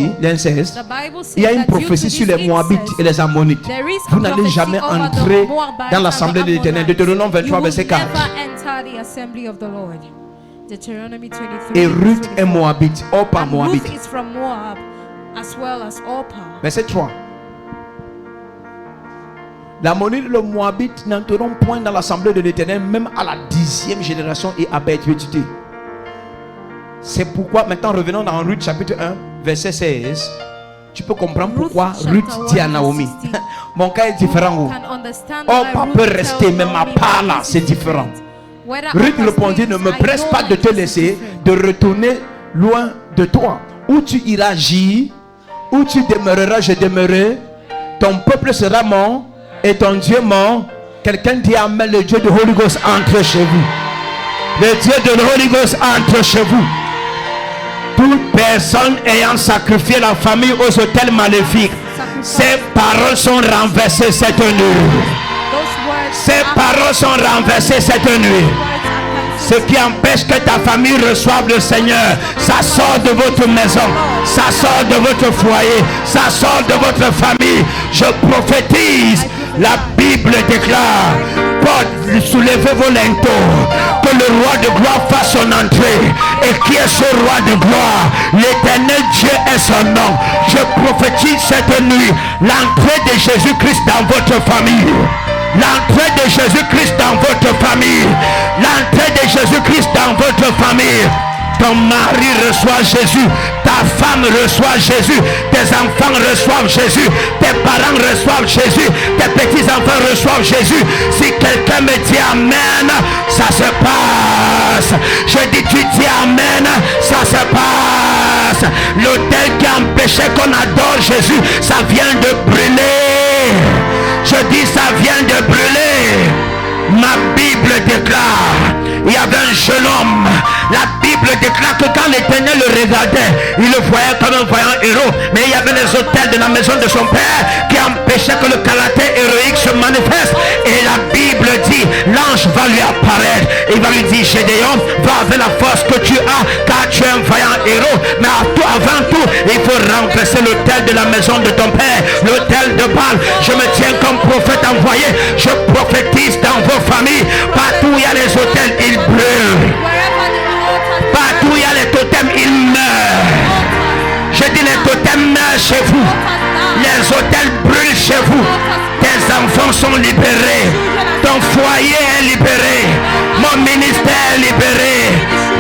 il y a une prophétie sur les Moabites et les Ammonites. Vous n'allez jamais entrer dans l'assemblée de l'Éternel. Deutéronome 23, verset 4. Et Ruth est Moabite, Orpa Moabite. Verset 3. L'Ammonite et le Moabite n'entreront point dans l'assemblée de l'Éternel, même à la 10e génération et à perpétuité. C'est pourquoi, maintenant revenons dans Ruth chapitre 1, verset 16. Tu peux comprendre pourquoi Ruth dit à Naomi, mon cas est différent. Orpa peut rester, mais ma part là, c'est différent. Ruth répondit, ne me presse pas de te laisser, de retourner loin de toi. Où tu iras, j'y, où tu demeureras, je demeurerai. Ton peuple sera mon et ton Dieu mon. Quelqu'un dit amen. Le Dieu de Holy Ghost entre chez vous. Le Dieu de Holy Ghost entre chez vous. Toute personne ayant sacrifié la famille aux autels maléfiques, ces paroles sont renversées cette nuit. Ces paroles sont renversées cette nuit. Ce qui empêche que ta famille reçoive le Seigneur, ça sort de votre maison, ça sort de votre foyer, ça sort de votre famille. Je prophétise, la Bible déclare, soulevez vos linteaux, que le roi de gloire fasse son entrée. Et qui est ce roi de gloire? L'Éternel Dieu est son nom. Je prophétise cette nuit l'entrée de Jésus-Christ dans votre famille. L'entrée de Jésus-Christ dans votre famille. L'entrée de Jésus-Christ dans votre famille. Ton mari reçoit Jésus. Ta femme reçoit Jésus. Tes enfants reçoivent Jésus. Tes parents reçoivent Jésus. Tes petits-enfants reçoivent Jésus. Si quelqu'un me dit amen, ça se passe. Je dis tu dis amen, ça se passe. L'autel qui empêchait qu'on adore Jésus, ça vient de brûler. Je dis ça vient de brûler. Ma Bible déclare, il y avait un jeune homme. La Bible déclare que quand l'Éternel le regardait, il le voyait comme un voyant héros. Mais il y avait les autels de la maison de son père qui empêchaient que le caractère héroïque se manifeste. Et la Bible dit, l'ange va lui apparaître. Il va lui dire, Gédéon, va avec la force que tu as, car tu es un vaillant héros. Mais avant tout, il faut renverser l'autel de la maison de ton père, l'autel de Baal. Je me tiens comme prophète envoyé. Je prophétise dans vos familles. Partout où il y a les autels, ils brûlent. Partout où il y a les totems, ils meurent. Je dis les totems meurent chez vous. Les autels brûlent chez vous. Tes enfants sont libérés. Ton foyer est libéré. Mon ministère est libéré.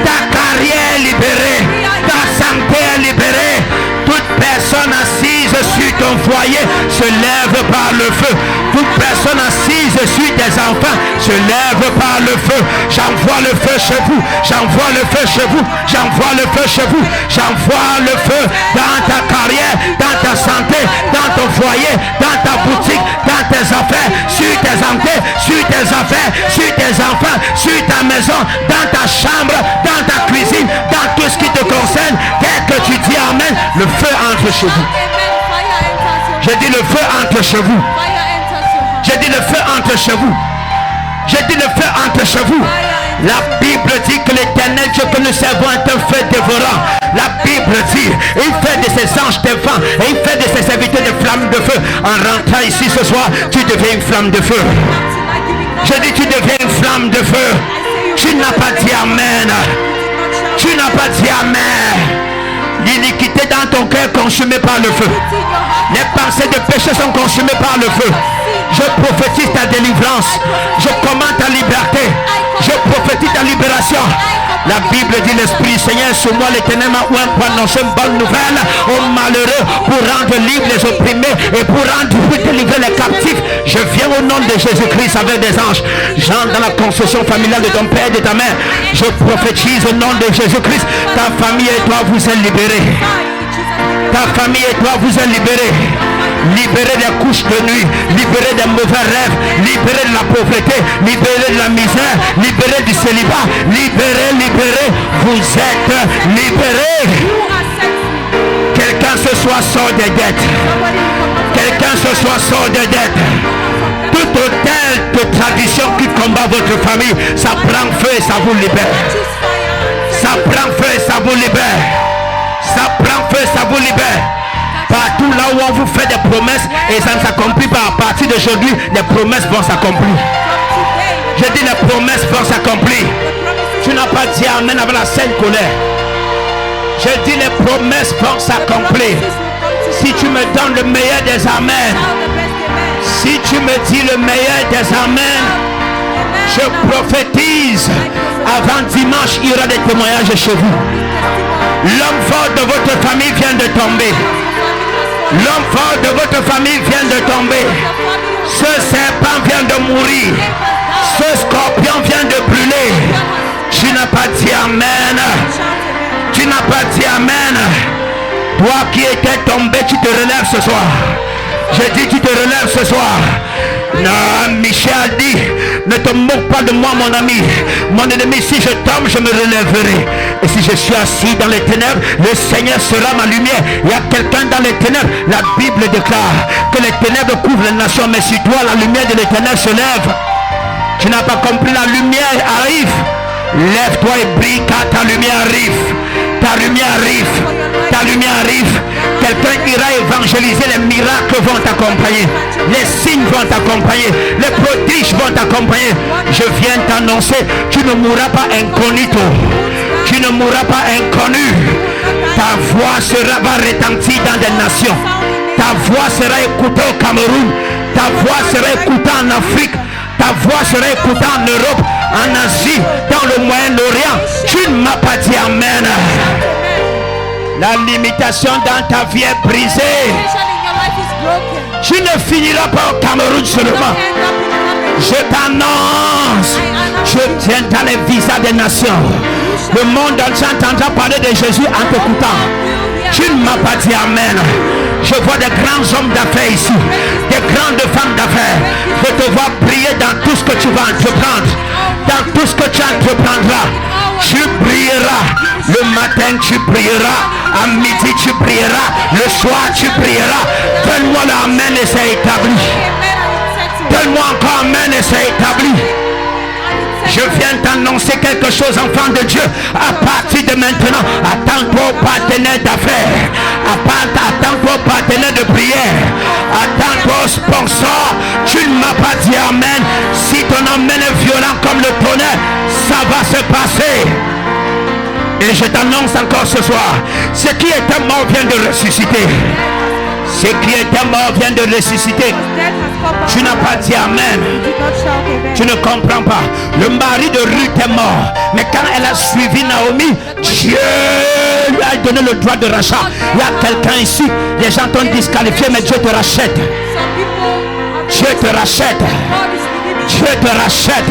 Ta carrière est libérée. Ta santé est libérée. Toute personne assise sur ton foyer se lève par le feu. Toute personne assise sur tes enfants se lève par le feu. J'envoie le feu chez vous. J'envoie le feu chez vous. J'envoie le feu chez vous. J'envoie le feu dans ta carrière, dans ta santé, dans ton foyer, dans ta boutique, dans tes affaires, sur tes enquêtes, sur tes affaires, sur tes enfants, sur ta maison, dans ta chambre, dans ta cuisine, dans tout ce qui te concerne. Dès que tu dis amen, le feu entre chez vous. J'ai dit le feu entre chez vous. J'ai dit le feu entre chez vous. J'ai dit le feu entre chez vous. La Bible dit que l'Éternel Dieu que nous servons est un feu dévorant. La Bible dit, il fait de ses anges des vents et il fait de ses serviteurs des flammes de feu. En rentrant ici ce soir, tu deviens une flamme de feu. Je dis tu deviens une flamme de feu. Tu n'as pas dit amen. Tu n'as pas dit amen. L'iniquité dans ton cœur consumée par le feu. Les pensées de péché sont consumées par le feu. Je prophétise ta délivrance. Je commande ta liberté. Je prophétise ta libération. La Bible dit l'Esprit Seigneur sur moi, l'Éternel m'a oint pour annoncer une bonne nouvelle aux malheureux, pour rendre libres les opprimés et pour rendre délivrer les captifs. Je viens au nom de Jésus-Christ avec des anges. J'entre dans la concession familiale de ton père et de ta mère. Je prophétise au nom de Jésus-Christ. Ta famille et toi vous êtes libérés. Ta famille et toi, vous êtes libérés. Libérés des couches de nuit, libérés des mauvais rêves, libérés de la pauvreté, libérés de la misère, libérés du célibat, libérés. Vous êtes libérés. Quelqu'un ce soir sort des dettes. Quelqu'un ce soir sort des dettes. Tout hôtel de tradition qui combat votre famille, ça prend feu et ça vous libère. Ça prend feu et ça vous libère. Ça prend feu et ça vous libère. Partout là où on vous fait des promesses et ça ne s'accomplit pas, à partir d'aujourd'hui, les promesses vont s'accomplir. Je dis les promesses vont s'accomplir. Tu n'as pas dit amen avec la sainte colère. Je dis les promesses vont s'accomplir. Si tu me donnes le meilleur des amens, si tu me dis le meilleur des amens, je prophétise, avant dimanche, il y aura des témoignages chez vous. L'homme fort de votre famille vient de tomber. L'homme fort de votre famille vient de tomber. Ce serpent vient de mourir. Ce scorpion vient de brûler. Tu n'as pas dit amen. Tu n'as pas dit amen. Toi qui étais tombé, tu te relèves ce soir. J'ai dit tu te relèves ce soir. Non, Michel dit, ne te moque pas de moi mon ami. Mon ennemi, si je tombe, je me relèverai. Et si je suis assis dans les ténèbres, le Seigneur sera ma lumière. Il y a quelqu'un dans les ténèbres. La Bible déclare que les ténèbres couvrent les nations, mais sur toi la lumière de l'Éternel se lève. Tu n'as pas compris, la lumière arrive. Lève-toi et brille car ta lumière arrive. Ta lumière arrive. Ta lumière arrive. Quelqu'un ira évangéliser, les miracles vont t'accompagner. Les signes vont t'accompagner. Les prodiges vont t'accompagner. Je viens t'annoncer, tu ne mourras pas incognito. Tu ne mourras pas inconnu. Ta voix va retentir dans des nations. Ta voix sera écoutée au Cameroun. Ta voix sera écoutée en Afrique. Ta voix sera écoutée en Europe, en Asie, dans le Moyen-Orient. Tu ne m'as pas dit amen. La limitation dans ta vie est brisée. Tu ne finiras pas au Cameroun seulement. Je t'annonce, je viens dans les visas des nations. Le monde entier entendra parler de Jésus en t'écoutant. Tu ne m'as pas dit amen. Je vois des grands hommes d'affaires ici, des grandes femmes d'affaires. Je te vois briller dans tout ce que tu vas entreprendre, dans tout ce que tu entreprendras. Tu brilleras. Le matin tu brilleras, à midi tu brilleras, le soir tu brilleras. Donne-moi l'amen et c'est établi. Donne-moi encore amen et c'est établi. Je viens t'annoncer quelque chose, enfant de Dieu. À partir de maintenant, attends-toi au partenaire d'affaires. Attends-toi au partenaire de prière. Attends-toi au sponsor. Tu ne m'as pas dit amen. Si ton amen est violent comme le tonnerre, ça va se passer. Et je t'annonce encore ce soir, ce qui était mort vient de ressusciter. Ce qui était mort vient de ressusciter. Tu n'as pas dit amen. Tu ne comprends pas. Le mari de Ruth est mort. Mais quand elle a suivi Naomi, Dieu lui a donné le droit de rachat. Il y a quelqu'un ici, les gens t'ont disqualifié, mais Dieu te rachète. Dieu te rachète. Dieu te rachète.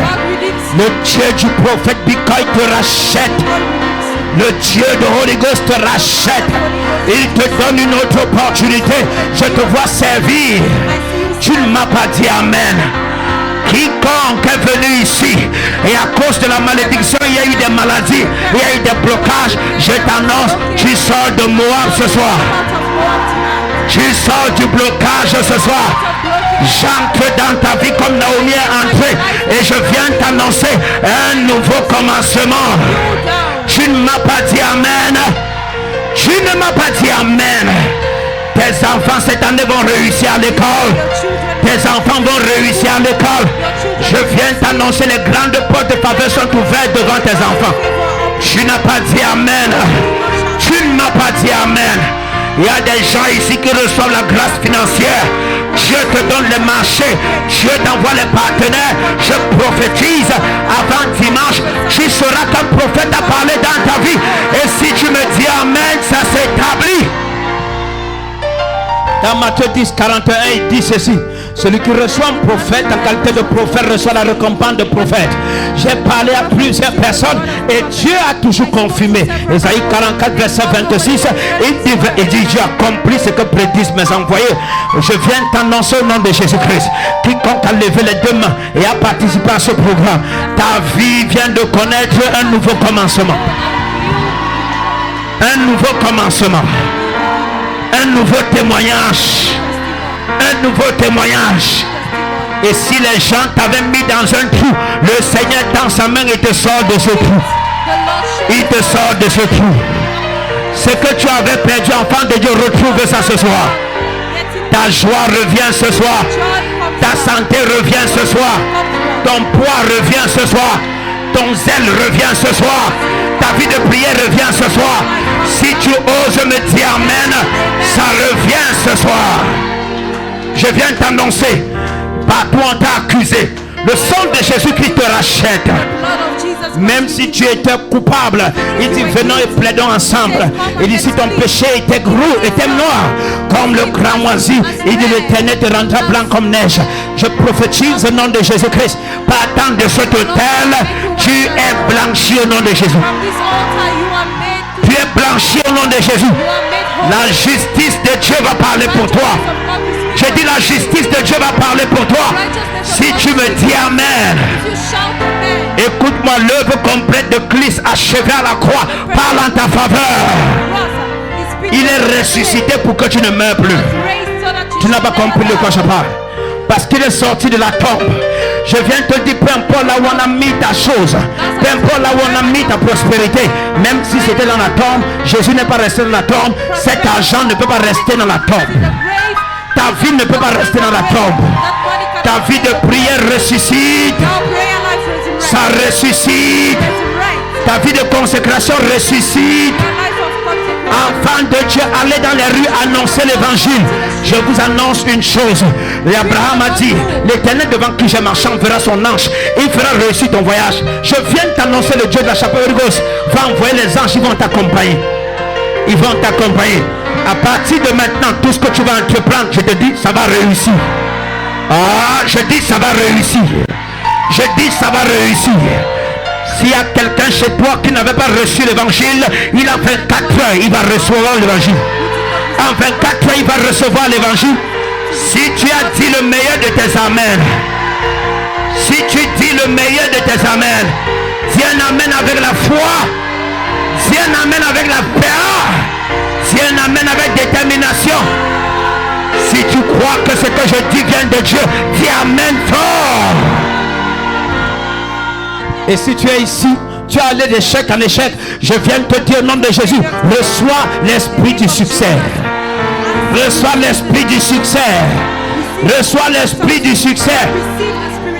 Le Dieu du prophète Bikoy te rachète. Le Dieu de Holy Ghost te rachète. Il te donne une autre opportunité. Je te vois servir. Tu ne m'as pas dit amen. Quiconque est venu ici et à cause de la malédiction, il y a eu des maladies, il y a eu des blocages. Je t'annonce, tu sors de Moab ce soir. Tu sors du blocage ce soir. J'entre dans ta vie comme Naomi est entrée et je viens t'annoncer un nouveau commencement. Tu ne m'as pas dit amen. Tu ne m'as pas dit amen. Tes enfants cette année vont réussir à l'école. Tes enfants vont réussir à l'école. Je viens t'annoncer, les grandes portes de faveur sont ouvertes devant tes enfants. Tu n'as pas dit amen. Tu ne m'as pas dit amen. Il y a des gens ici qui reçoivent la grâce financière. Dieu te donne les marchés. Dieu t'envoie les partenaires. Je prophétise avant dimanche. Tu sauras qu'un prophète a parlé dans ta vie. Et si tu me dis amen, ça s'établit. Dans Matthieu 10, 41, il dit ceci. Celui qui reçoit un prophète en qualité de prophète reçoit la récompense de prophète. J'ai parlé à plusieurs personnes et Dieu a toujours confirmé. Ésaïe 44 verset 26, il dit Dieu a accompli ce que prédisent mes envoyés. Je viens t'annoncer au nom de Jésus-Christ. Quiconque a levé les deux mains et a participé à ce programme, ta vie vient de connaître un nouveau commencement. Un nouveau commencement. Un nouveau témoignage. Un nouveau témoignage. Et si les gens t'avaient mis dans un trou, le Seigneur tend sa main et te sort de ce trou. Il te sort de ce trou. Ce que tu avais perdu, enfant de Dieu, retrouve ça ce soir. Ta joie revient ce soir. Ta santé revient ce soir. Ton poids revient ce soir. Ton zèle revient ce soir. Ta vie de prière revient ce soir. Si tu oses me dire amen, ça revient ce soir. Je viens t'annoncer, partout on t'a accusé, le sang de Jésus-Christ te rachète. Même si tu étais coupable, il dit venons et plaidons ensemble. Il dit si ton péché était gros, était noir comme le cramoisi, il dit l'Éternel te rendra blanc comme neige. Je prophétise au nom de Jésus-Christ. Partant de cet autel, tu es blanchi au nom de Jésus. Tu es blanchi au nom de Jésus. La justice de Dieu va parler pour toi. Je dis la justice de Dieu va parler pour toi. Si tu me dis amen, écoute-moi, l'œuvre complète de Christ achevée à la croix parle en ta faveur. Il est ressuscité pour que tu ne meurs plus. Tu n'as pas compris de quoi je parle. Parce qu'il est sorti de la tombe. Je viens te dire, peu importe là où on a mis ta chose, peu importe là où on a mis ta prospérité, même si c'était dans la tombe, Jésus n'est pas resté dans la tombe. Cet argent ne peut pas rester dans la tombe. Ta vie ne peut pas rester dans la tombe. Ta vie de prière ressuscite. Ça ressuscite. Ta vie de consécration ressuscite. Enfants de Dieu, allez dans les rues annoncer l'évangile. Je vous annonce une chose. Abraham a dit, l'Éternel devant qui j'ai marché enverra son ange. Il fera réussir ton voyage. Je viens t'annoncer, le Dieu de la chapelle Origos va envoyer les anges, ils vont t'accompagner. Ils vont t'accompagner. À partir de maintenant, tout ce que tu vas entreprendre, je te dis, ça va réussir. Ah, je dis, ça va réussir. Je dis, ça va réussir. S'il y a quelqu'un chez toi qui n'avait pas reçu l'évangile, il a 24 heures, il va recevoir l'évangile. En 24 heures, il va recevoir l'évangile. Si tu as dit le meilleur de tes amens, si tu dis le meilleur de tes amens, dis un amen avec la foi, dis un amen avec la paix, dis un amen avec détermination. Si tu crois que ce que je dis vient de Dieu, dis amen fort. Et si tu es ici, tu es allé d'échec en échec, je viens te dire au nom de Jésus, reçois l'esprit du succès. Reçois l'esprit du succès. Reçois l'esprit du succès.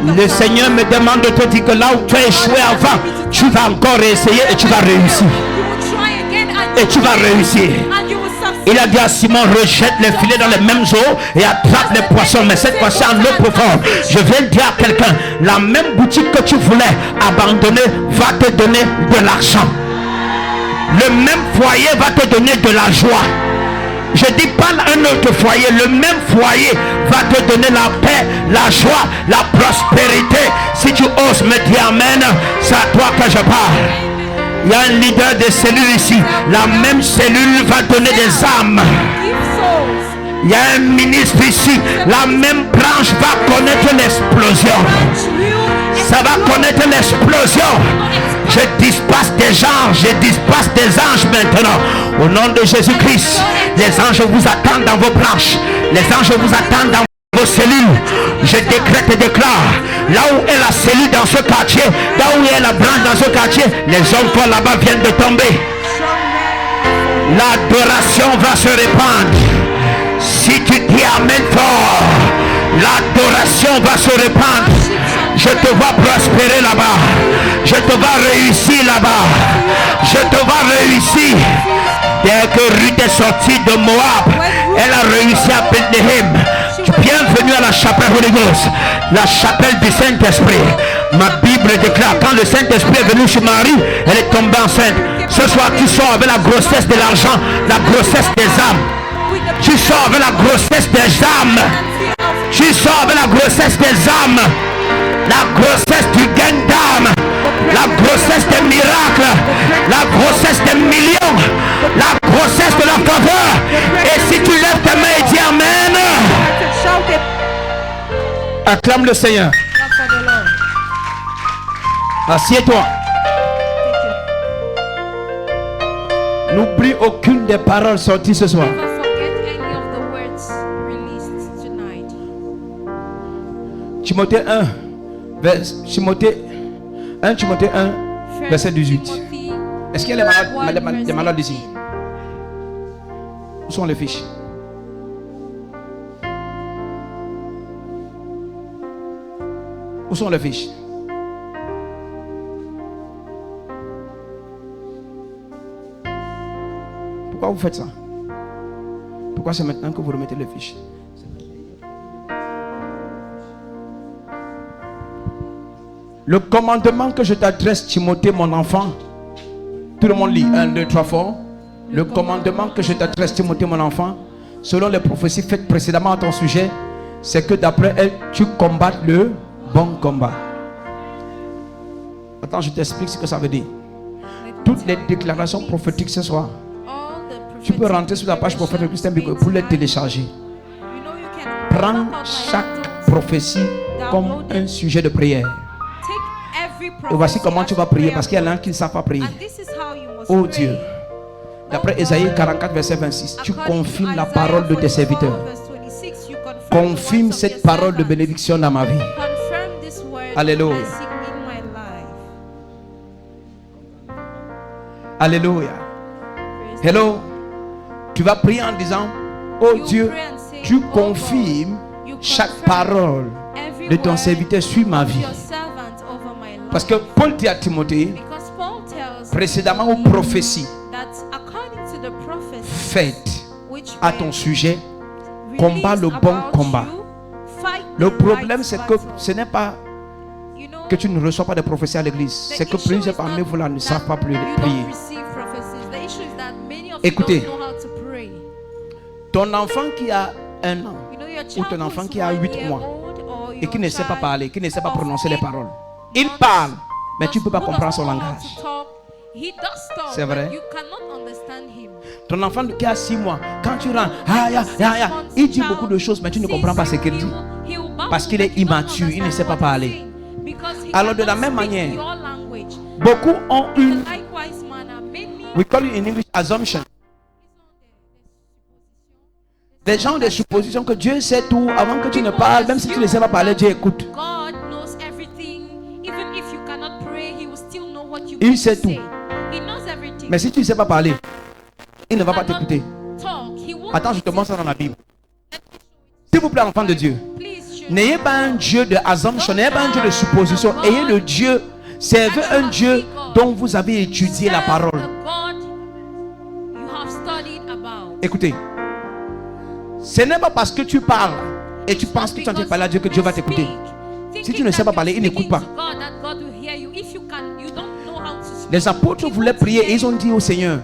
Le Seigneur me demande de te dire que là où tu as échoué avant, tu vas encore essayer et tu vas réussir. Et tu vas réussir. Il a dit à Simon, rejette les filets dans les mêmes eaux et attrape les poissons, mais cette fois-ci en eau profonde. Je viens dire à quelqu'un, la même boutique que tu voulais abandonner va te donner de l'argent. Le même foyer va te donner de la joie. Je dis pas un autre foyer, le même foyer va te donner la paix, la joie, la prospérité. Si tu oses me dire amen, c'est à toi que je parle. Il y a un leader de cellule ici. La même cellule va donner des âmes. Il y a un ministre ici. La même branche va connaître l'explosion. Ça va connaître l'explosion. Je dispasse des anges. Je dispasse des anges maintenant. Au nom de Jésus-Christ. Les anges vous attendent dans vos branches. Les anges vous attendent dans vos cellules. Je décrète et déclare, là où est la cellule dans ce quartier, là où est la branche dans ce quartier, les hommes forts là-bas viennent de tomber. L'adoration va se répandre. Si tu dis amen fort, l'adoration va se répandre. Je te vois prospérer là-bas. Je te vois réussir là-bas. Je te vois réussir. Dès que Ruth est sortie de Moab, elle a réussi à Bethléem. Bienvenue à la chapelle Holy Ghost, la chapelle du Saint-Esprit. Ma Bible déclare, quand le Saint-Esprit est venu chez Marie, elle est tombée enceinte. Ce soir, tu sors avec la grossesse de l'argent, la grossesse des âmes. Tu sors avec la grossesse des âmes. Tu sors avec la grossesse des âmes, la grossesse du gain d'âme, la grossesse des miracles, la grossesse des millions, la grossesse de la faveur. Et si tu lèves tes mains et dis Amen, acclame le Seigneur. Assieds-toi. N'oublie aucune des paroles sorties ce soir. Timothée 1, Timothée 1, verset 18. Est-ce qu'il y a des malades ici? Où sont les fiches? Où sont les fiches? Pourquoi vous faites ça? Pourquoi c'est maintenant que vous remettez les fiches? Le commandement que je t'adresse, Timothée, mon enfant. Tout le monde lit. 1, 2, 3, fort. Le commandement que je t'adresse, Timothée, mon enfant, selon les prophéties faites précédemment à ton sujet, c'est que d'après elles, tu combattes le bon combat. Attends, je t'explique ce que ça veut dire. Toutes les déclarations prophétiques ce soir, tu peux rentrer sur la page prophète de Christian Biko pour les télécharger. Prends chaque prophétie comme un sujet de prière. Et voici comment tu vas prier, parce qu'il y en a qui ne savent pas prier. Oh Dieu, d'après Ésaïe 44 verset 26, tu confirmes la parole de tes serviteurs. Confirme cette parole de bénédiction dans ma vie. Alléluia. Alléluia. Hello. Tu vas prier en disant, oh Dieu, tu confirmes chaque parole de ton serviteur sur ma vie. Parce que Paul dit à Timothée, précédemment aux prophéties faites à ton sujet, combat le bon combat. Le problème, c'est que ce n'est pas que tu ne reçois pas de prophéties à l'église, c'est que plusieurs parmi vous là ne savent pas prier. Écoutez, ton enfant qui a 1 an ou ton enfant qui a 8 mois et qui ne sait pas parler, qui ne sait pas prononcer les paroles, il parle, mais tu ne peux pas comprendre son langage. C'est vrai. Ton enfant qui a 6 mois, quand tu rentres, il dit beaucoup de choses, mais tu ne comprends pas ce qu'il dit. Parce qu'il est immature, il ne sait pas parler. Alors de la même manière, beaucoup ont une, we call it in English assumption. Les gens ont des suppositions que Dieu sait tout avant que tu ne parles, même si tu ne sais pas parler, Dieu écoute. Il sait tout. Mais si tu ne sais pas parler, il ne va pas t'écouter. Attends, je te montre ça dans la Bible. S'il vous plaît, enfants de Dieu, n'ayez pas un Dieu de assumption, n'ayez pas un Dieu de supposition. Ayez le Dieu, servez un Dieu dont vous avez étudié la parole. Écoutez, ce n'est pas parce que tu parles et tu penses que tu es en train de parler à Dieu que Dieu va t'écouter. Si tu ne sais pas parler, il n'écoute pas. Les apôtres voulaient prier et ils ont dit au Seigneur,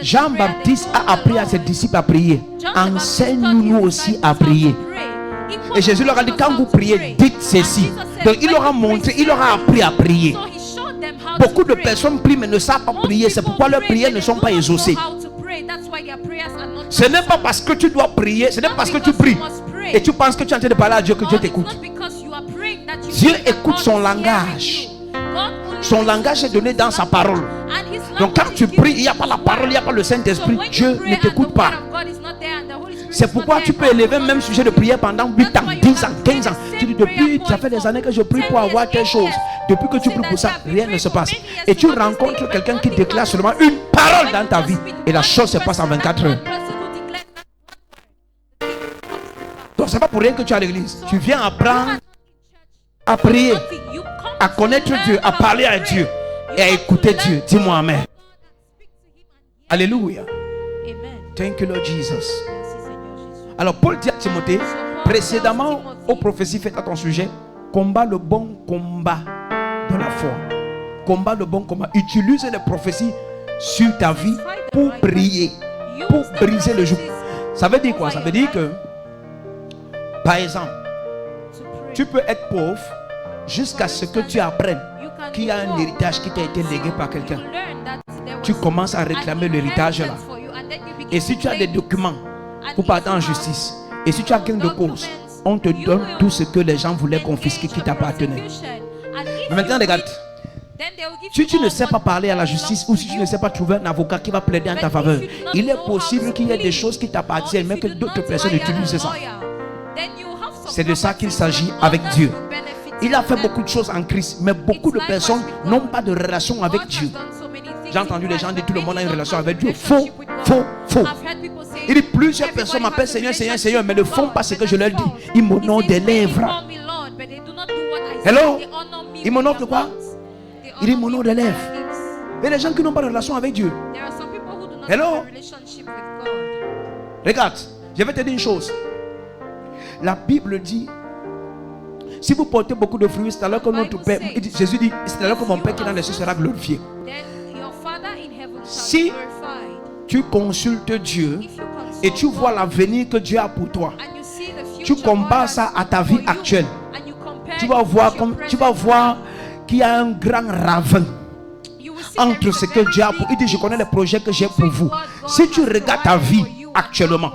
Jean-Baptiste a appris à ses disciples à prier. Enseigne-nous aussi à prier. Et Jésus leur a dit, quand vous priez, dites ceci. Donc il leur a montré, il leur a appris à prier. Beaucoup de personnes prient mais ne savent pas prier. C'est pourquoi leurs prières ne sont pas exaucées. Ce n'est pas parce que tu dois prier, ce n'est pas parce que tu pries et tu penses que tu es en train de parler à Dieu que Dieu t'écoute. Dieu écoute son langage. Son langage est donné dans sa parole. Donc quand tu pries, il n'y a pas la parole, il n'y a pas le Saint-Esprit, Dieu ne t'écoute pas. C'est pourquoi tu peux élever même sujet de prière pendant 8 ans, 10 ans, 15 ans. Tu dis, depuis, ça fait des années que je prie pour avoir quelque chose. Depuis que tu pries pour ça, rien ne se passe. Et tu rencontres quelqu'un qui déclare seulement une parole dans ta vie. Et la chose se passe en 24 heures. Donc c'est pas pour rien que tu es à l'église. Tu viens apprendre à prier, à connaître Dieu, à parler à Dieu et à écouter Dieu. Dis-moi Amen. Alléluia. Thank you Lord Jesus. Alors Paul dit à Timothée, précédemment aux prophéties faites à ton sujet, combat le bon combat de la foi. Combat le bon combat. Utilise les prophéties sur ta vie pour prier, pour briser le joug. Ça veut dire quoi? Ça veut dire que Par exemple, tu peux être pauvre jusqu'à ce que tu apprennes qu'il y a un héritage qui t'a été légué par quelqu'un. Tu commences à réclamer l'héritage là. Et si tu as des documents pour partir en justice, et si tu as gain de cause, on te donne tout ce que les gens voulaient confisquer qui t'appartenait. Mais maintenant regarde, si tu ne sais pas parler à la justice ou si tu ne sais pas trouver un avocat qui va plaider en ta faveur, il est possible qu'il y ait des choses qui t'appartiennent mais que d'autres personnes utilisent ça. C'est de ça qu'il s'agit avec Dieu. Il a fait beaucoup de choses en Christ, mais beaucoup de personnes n'ont pas de relation avec Dieu. J'ai entendu les gens dire tout le monde a une relation avec Dieu. Faux, faux, faux. Il dit plusieurs personnes m'appellent Seigneur, Seigneur, Seigneur, mais ne font pas ce que je leur dis. Ils m'honorent des lèvres. Hello? Ils m'honorent de quoi? Il dit m'honorent des lèvres. Et les gens qui n'ont pas de relation avec Dieu. Hello? Regarde, je vais te dire une chose. La Bible dit, si vous portez beaucoup de fruits, c'est alors que notre Père, Jésus dit, c'est alors que mon Père qui est dans les cieux sera glorifié. Si tu consultes Dieu et tu vois l'avenir que Dieu a pour toi, tu compares ça à ta vie actuelle, tu vas voir qu'il y a un grand ravin entre ce que Dieu a pour. Il dit, je connais les projets que j'ai pour vous. Si tu regardes ta vie actuellement,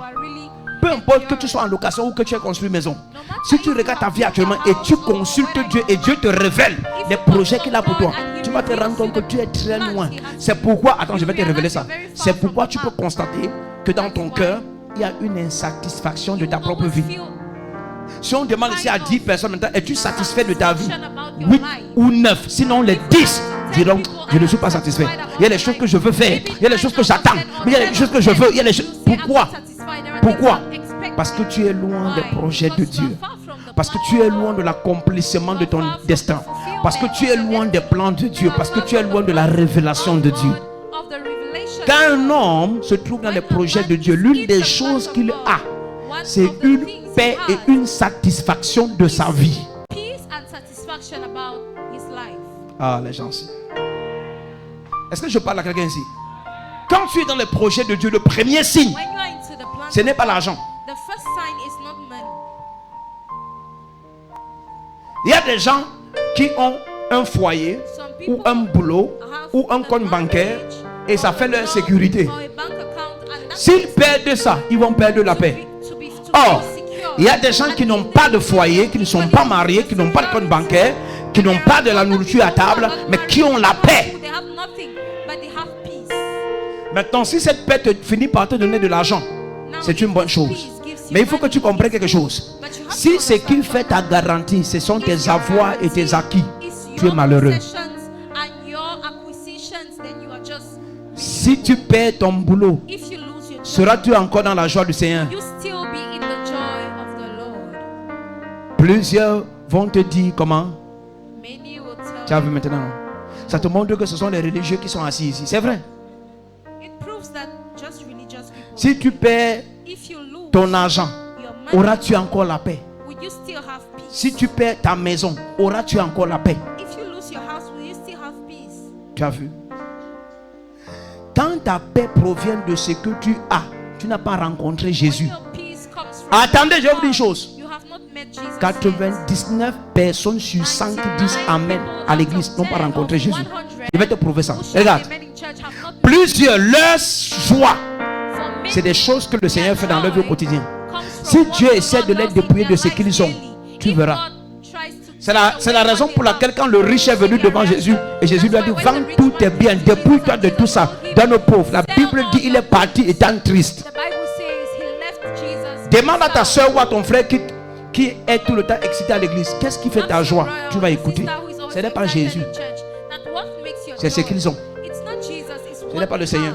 peu importe que tu sois en location ou que tu aies construit une maison, si tu regardes ta vie actuellement et tu consultes Dieu et Dieu te révèle les projets qu'il a pour toi, tu vas te rendre compte que tu es très loin. C'est pourquoi, attends, je vais te révéler ça. C'est pourquoi tu peux constater que dans ton cœur, il y a une insatisfaction de ta propre vie. Si on demande ici à 10 personnes maintenant, es-tu satisfait de ta vie? 8 ou 9, sinon les 10 diront, je ne suis pas satisfait. Il y a des choses que je veux faire, il y a des choses que j'attends, mais il y a des choses que je veux, il y a des choses. Pourquoi? Pourquoi? Parce que tu es loin des projets de Dieu. Parce que tu es loin de l'accomplissement de ton destin. Parce que tu es loin des plans de Dieu. Parce que tu es loin de la révélation de Dieu. Quand un homme se trouve dans les projets de Dieu, l'une des choses qu'il a, c'est une paix et une satisfaction de sa vie. Ah, les gens ici. Est-ce que je parle à quelqu'un ici? Quand tu es dans les projets de Dieu, le premier signe, ce n'est pas l'argent. Il y a des gens qui ont un foyer ou un boulot ou un compte bancaire et ça fait leur sécurité. S'ils perdent ça, ils vont perdre la paix. Or, il y a des gens qui n'ont pas de foyer, qui ne sont pas mariés, qui n'ont pas de compte bancaire, qui n'ont pas de la nourriture à table, mais qui ont la paix. Maintenant, si cette paix finit par te donner de l'argent, c'est une bonne chose. Mais il faut que tu comprennes quelque chose. Si ce qui fait ta garantie, ce sont tes avoirs et tes acquis, tu es malheureux. Si tu perds ton boulot, seras-tu encore dans la joie du Seigneur? Plusieurs vont te dire comment. Tu as vu maintenant? Ça te montre que ce sont les religieux qui sont assis ici. C'est vrai. Si tu perds ton argent, auras-tu encore la paix? Si tu perds ta maison, auras-tu encore la paix? Tu as vu? Quand ta paix provient de ce que tu as, tu n'as pas rencontré Jésus. Attendez, je vais vous dire une chose. 99 personnes sur 100 qui disent Amen à l'église n'ont pas rencontré Jésus. Je vais te prouver ça. Regarde. Plusieurs, leur joie, c'est des choses que le Seigneur fait dans leur vie au quotidien. Si Dieu essaie de les dépouiller de ce qu'ils ont, tu verras. C'est la raison pour laquelle quand le riche est venu devant Jésus et Jésus lui a dit vends tous tes biens, dépouille-toi de tout ça, donne aux pauvres. La Bible dit il est parti étant triste. Demande à ta soeur ou à ton frère qui est tout le temps excité à l'église, qu'est-ce qui fait ta joie? Tu vas écouter. Ce n'est pas Jésus, c'est ce qu'ils ont. Ce n'est pas le Seigneur.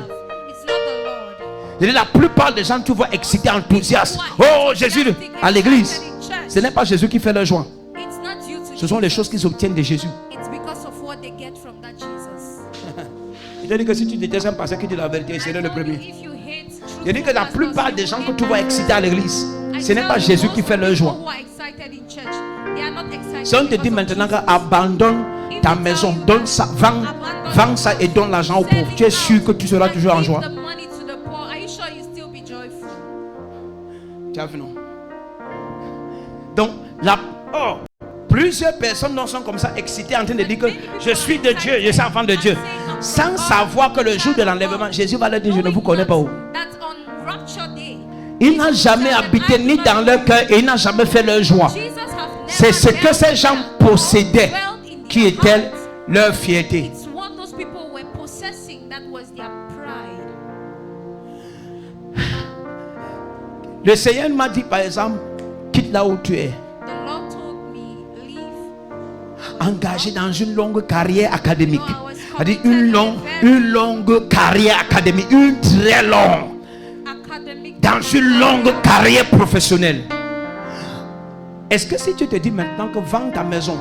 La plupart des gens tu vois excités, enthousiastes. Oh Jésus à l'église. Ce n'est pas Jésus qui fait leur joie. Ce sont les choses qu'ils obtiennent de Jésus. Je te dis que si tu détestes un pasteur qui dit la vérité, c'est le premier. Je dis que la plupart des gens que tu vois excités à l'église, ce n'est pas Jésus qui fait leur joie. Si on te dit maintenant abandonne ta maison, donne ça, vends ça et donne l'argent aux pauvres, tu es sûr que tu seras toujours en joie. Tu as vu, non? Donc, plusieurs personnes sont comme ça, excitées, en train de dire que je suis de Dieu, je suis enfant de Dieu. Sans savoir que le jour de l'enlèvement, Jésus va leur dire, je ne vous connais pas. Où. Il n'a jamais habité ni dans leur cœur et il n'a jamais fait leur joie. C'est ce que ces gens possédaient qui était leur fierté. Le Seigneur m'a dit par exemple, quitte là où tu es. Engagé dans une longue carrière académique. C'est-à-dire une longue carrière académique, une très longue. Dans une longue carrière professionnelle. Est-ce que si tu te dis maintenant que vends ta maison,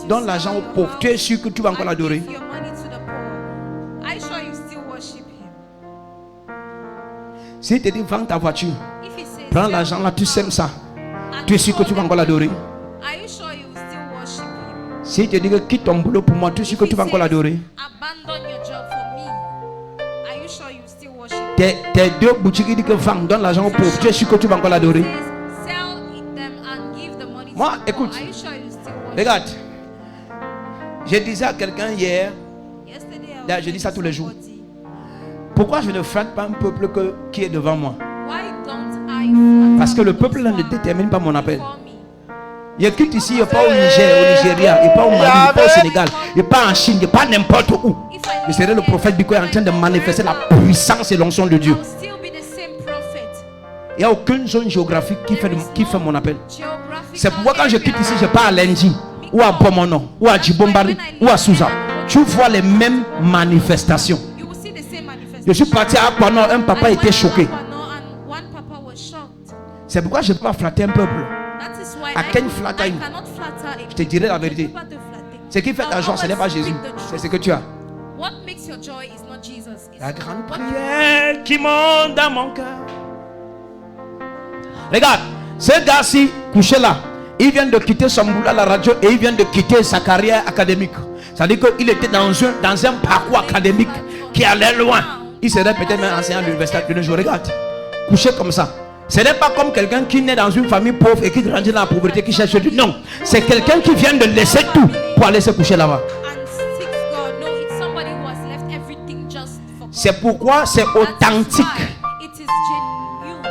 donne l'argent aux pauvres, tu es sûr que tu vas encore l'adorer? Si tu te dis vends ta voiture, prends l'argent là, tu sèmes ça, tu es sûr que tu vas encore l'adorer? Si tu te dis que quitte ton boulot pour moi, tu es sûr que tu vas encore l'adorer? Tes deux boutiques qui disent que vends, donne l'argent aux pauvres, tu es sûr que tu vas encore l'adorer? Moi, écoute, regarde, je disais à quelqu'un hier, je dis ça tous les jours, pourquoi je ne flatte pas un peuple qui est devant moi? Parce que le peuple ne détermine pas mon appel. Il quitte ici, il n'est pas au Niger, au Nigeria, il n'est pas au Mali, il n'est pas au Sénégal, il n'est pas en Chine, il n'est pas n'importe où. Je serai le prophète Biko en train de manifester la puissance et l'onction de Dieu. Il n'y a aucune zone géographique qui fait mon appel. C'est pourquoi quand je quitte ici, je pars à Lendi, ou à Bomono, ou à Djibombari, ou à Souza. Tu vois les mêmes manifestations. Je suis parti à Aquano, un papa était choqué. C'est pourquoi je ne peux pas flatter un peuple. À quel flatter? Je te dirai la vérité. Ce qui fait ta joie, ce n'est pas Jésus, c'est ce que tu as. La grande prière qui monte dans mon cœur. Regarde, ce gars-ci, couché là, il vient de quitter son boulot à la radio et il vient de quitter sa carrière académique. C'est-à-dire qu'il était dans un parcours académique qui allait loin. Il serait peut-être même enseignant à l'université de nos jours. Regarde, couché comme ça. Ce n'est pas comme quelqu'un qui naît dans une famille pauvre et qui grandit dans la pauvreté, qui cherche Dieu. Non, c'est quelqu'un qui vient de laisser tout pour aller se coucher là-bas. C'est pourquoi c'est authentique.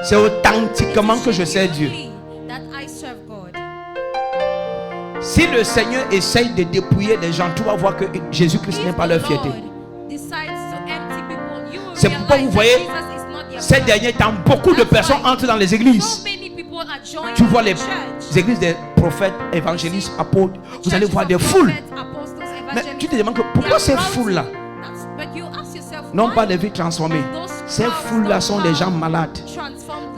C'est authentiquement que je sers Dieu. Si le Seigneur essaye de dépouiller les gens, tu vas voir que Jésus-Christ n'est pas leur fierté. C'est pourquoi vous voyez, ces derniers temps, beaucoup de personnes entrent dans les églises. Tu vois les églises des prophètes, évangélistes, apôtres, vous allez voir des foules. Mais tu te demandes pourquoi ces foules-là n'ont pas de vie transformée? Ces foules-là sont des gens malades,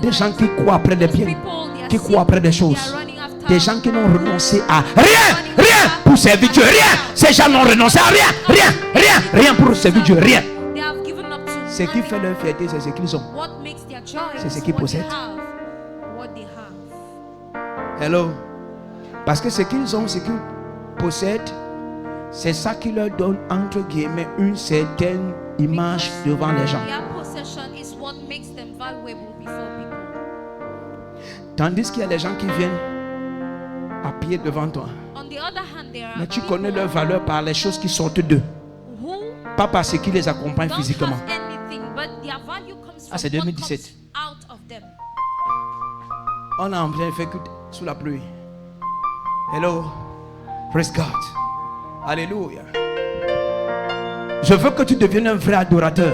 des gens qui courent après des biens, qui courent après des choses, des gens qui n'ont renoncé à rien pour servir Dieu, rien. Ces gens n'ont renoncé à rien pour servir Dieu, rien. Ce qui fait leur fierté, c'est ce qu'ils ont, c'est ce qu'ils possèdent. Hello. Parce que ce qu'ils ont, ce qu'ils possèdent, c'est ça qui leur donne entre guillemets une certaine image devant les gens. Tandis qu'il y a des gens qui viennent à pied devant toi, mais tu connais leur valeur par les choses qui sortent d'eux, pas par ce qui les accompagne physiquement. Ah, c'est 2017. On a en plein fait que sous la pluie. Hello. Praise God. Alléluia. Je veux que tu deviennes un vrai adorateur.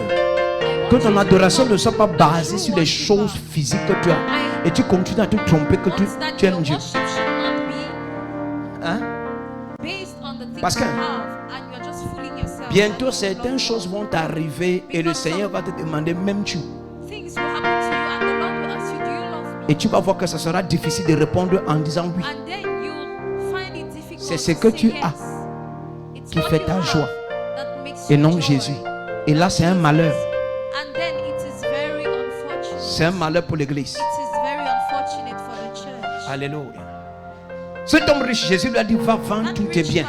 Que ton adoration ne soit pas basée sur les choses physiques que tu as. Et tu continues à te tromper que tu aimes Dieu. Hein? Parce que bientôt certaines choses vont arriver et le Seigneur va te demander même tu. Et tu vas voir que ça sera difficile de répondre en disant oui. C'est ce que tu as qui fait ta joie et non Jésus. Et là c'est un malheur. C'est un malheur pour l'église. Alléluia. Cet homme riche, Jésus lui a dit va vendre tous tes biens.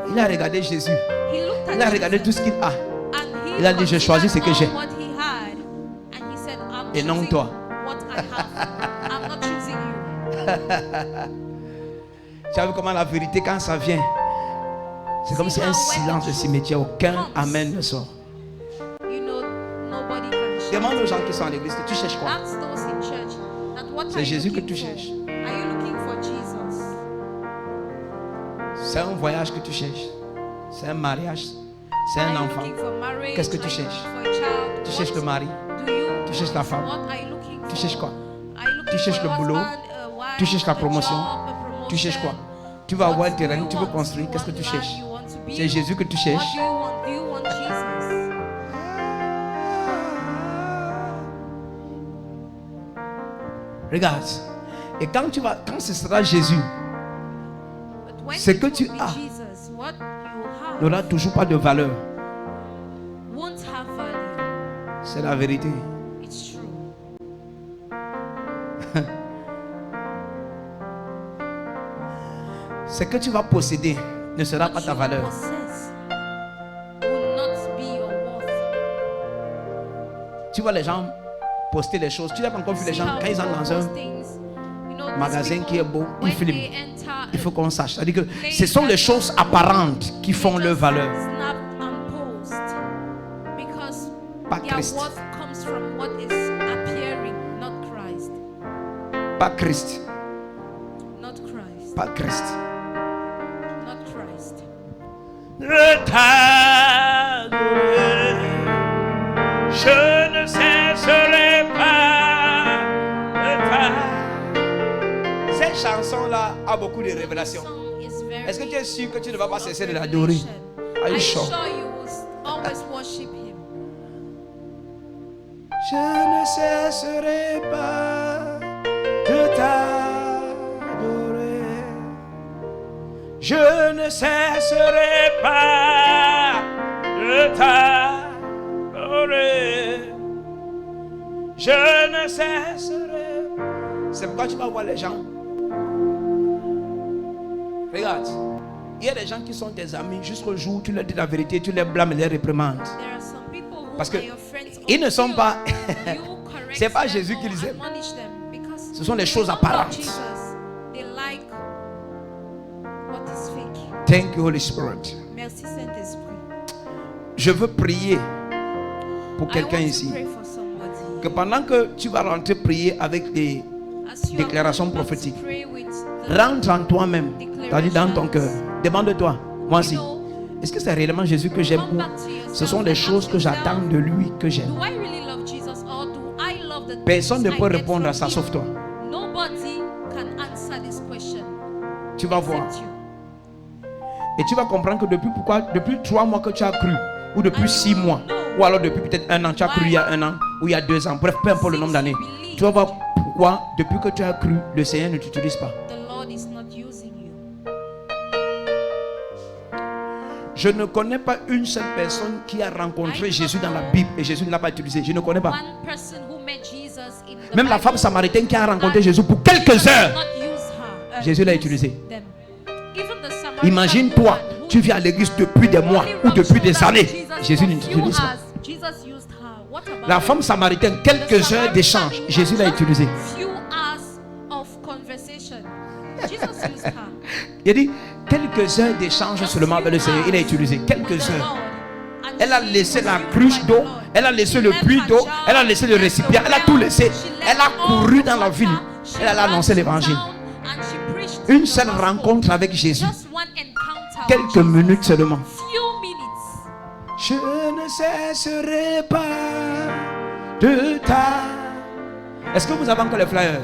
Il a regardé Jésus. Il a regardé tout ce qu'il a. Il a dit je choisis ce que j'ai et non toi. I'm not choosing you. Tu as vu comment la vérité, quand ça vient, c'est comme si un silence de cimetière, aucun amen ne sort. You know, nobody can shout. Demande aux gens qui sont à l'église, tu cherches quoi? Ask those in church that what C'est are you Jésus que looking tu for? cherches. Are you looking for Jesus? C'est un voyage que tu cherches. C'est un mariage. C'est Are un you enfant. looking for marriage? Qu'est-ce que tu Are you cherches? looking for a child? Tu cherches le mari. Do you Tu cherches la femme. What are you looking for? Tu cherches quoi? Are you looking Tu cherches for le a boulot. husband, a wife, Tu cherches la a promotion. job, a promotion? Tu cherches quoi? Tu vas avoir un What do terrain, you tu veux want? construire. Qu'est-ce que tu You want cherches? life, you want to be? C'est Jésus que tu What cherches. do you want? Do you want Jesus? Regarde. Et quand ce sera Jésus, But when ce it que will tu be as Jesus, what you have n'aura toujours pas de valeur. won't have value. C'est la vérité. It's true. Ce que tu vas posséder ne sera pas What ta you valeur. possess will not be your worth. Tu vois les gens poster les choses. Tu n'as pas encore vu les See gens how quand ils entrent people dans un post things. You know, these magasin people, qui est beau, ils when filment. they enter Il faut qu'on sache. C'est-à-dire que ce sont les choses apparentes qui font leur valeur. Snap and post because Pas their Christ. worth comes from what is appearing, not Christ. Pas Christ. Not Christ. Pas Christ. Not Christ. De t'adorer, je ne cesserai pas de t'adorer. Cette chanson-là a beaucoup de révélations. Est-ce que tu es sûr que tu ne vas pas cesser de l'adorer? Are you I'm sure? sure you will always worship him. Je ne cesserai pas de t'adorer. Je ne cesserai pas de t'adorer. Je ne cesserai. C'est pourquoi tu vas voir les gens. Regarde, il y a des gens qui sont tes amis jusqu'au jour où tu leur dis la vérité, tu les blâmes et les réprimandes. There are some people who Parce que are your friends ils ne sont until pas. you correct C'est pas them Jésus or qui les aime. admonish them because Ce sont les choses they don't love apparentes. Jesus. They like what is fake. Thank you, Holy Spirit. Merci Saint-Esprit. Je veux prier pour I quelqu'un want to ici. pray for somebody. Que pendant que tu vas rentrer prier avec les As you déclarations are about to prophétiques, pray with the rentre en toi-même, c'est-à-dire dans ton cœur. Demande-toi, moi aussi, est-ce que c'est réellement Jésus que j'aime ou ce sont les choses que j'attends de lui que j'aime? Do I really love Jesus or do I love the Personne ne things peut I get répondre à from ça him? sauf toi. Nobody can answer this question Tu vas voir. except you. Et tu vas comprendre que depuis 3 mois que tu as cru, ou depuis 6 mois, ou alors depuis peut-être 1 an, tu as cru il y a 1 an, ou il y a 2 ans, bref, peu importe le nombre d'années, tu vas voir pourquoi, depuis que tu as cru, le Seigneur ne t'utilise pas. The Lord is not using you. Je ne connais pas une seule personne qui a rencontré Jésus dans la Bible et Jésus ne l'a pas utilisé. Je ne connais pas. One person who met Jesus in the Même la Bible femme samaritaine qui a rencontré that Jésus pour quelques Jesus heures, did not use her, Jésus l'a use utilisé. them. Even the Samaritan Imagine-toi, woman who tu viens à l'église depuis des mois only ou depuis rubbed des shoulders années. with Jesus Jésus for ne few t'utilise pas. hours. Jesus used her. What about La you? femme samaritaine, quelques heures d'échange, Jésus l'a utilisé. Few hours of conversation. Jesus used her. Il a dit quelques heures d'échange seulement avec le Seigneur. Il a utilisé quelques With the heures. Lord. And Elle a she laissé was la used cruche by the d'eau, Lord. elle a laissé le She puits left d'eau, her jar, elle a laissé le she left récipient, the elle a well, tout laissé. she left Elle a all couru the dans la water, ville. she Elle a ran annoncé to l'évangile. town and she preached Une the seule gospel. rencontre avec Jésus. Just one encounter with Quelques Jesus. minutes seulement. Few minutes. Je ne cesserai pas de ta. Est-ce que vous avez encore les flyers?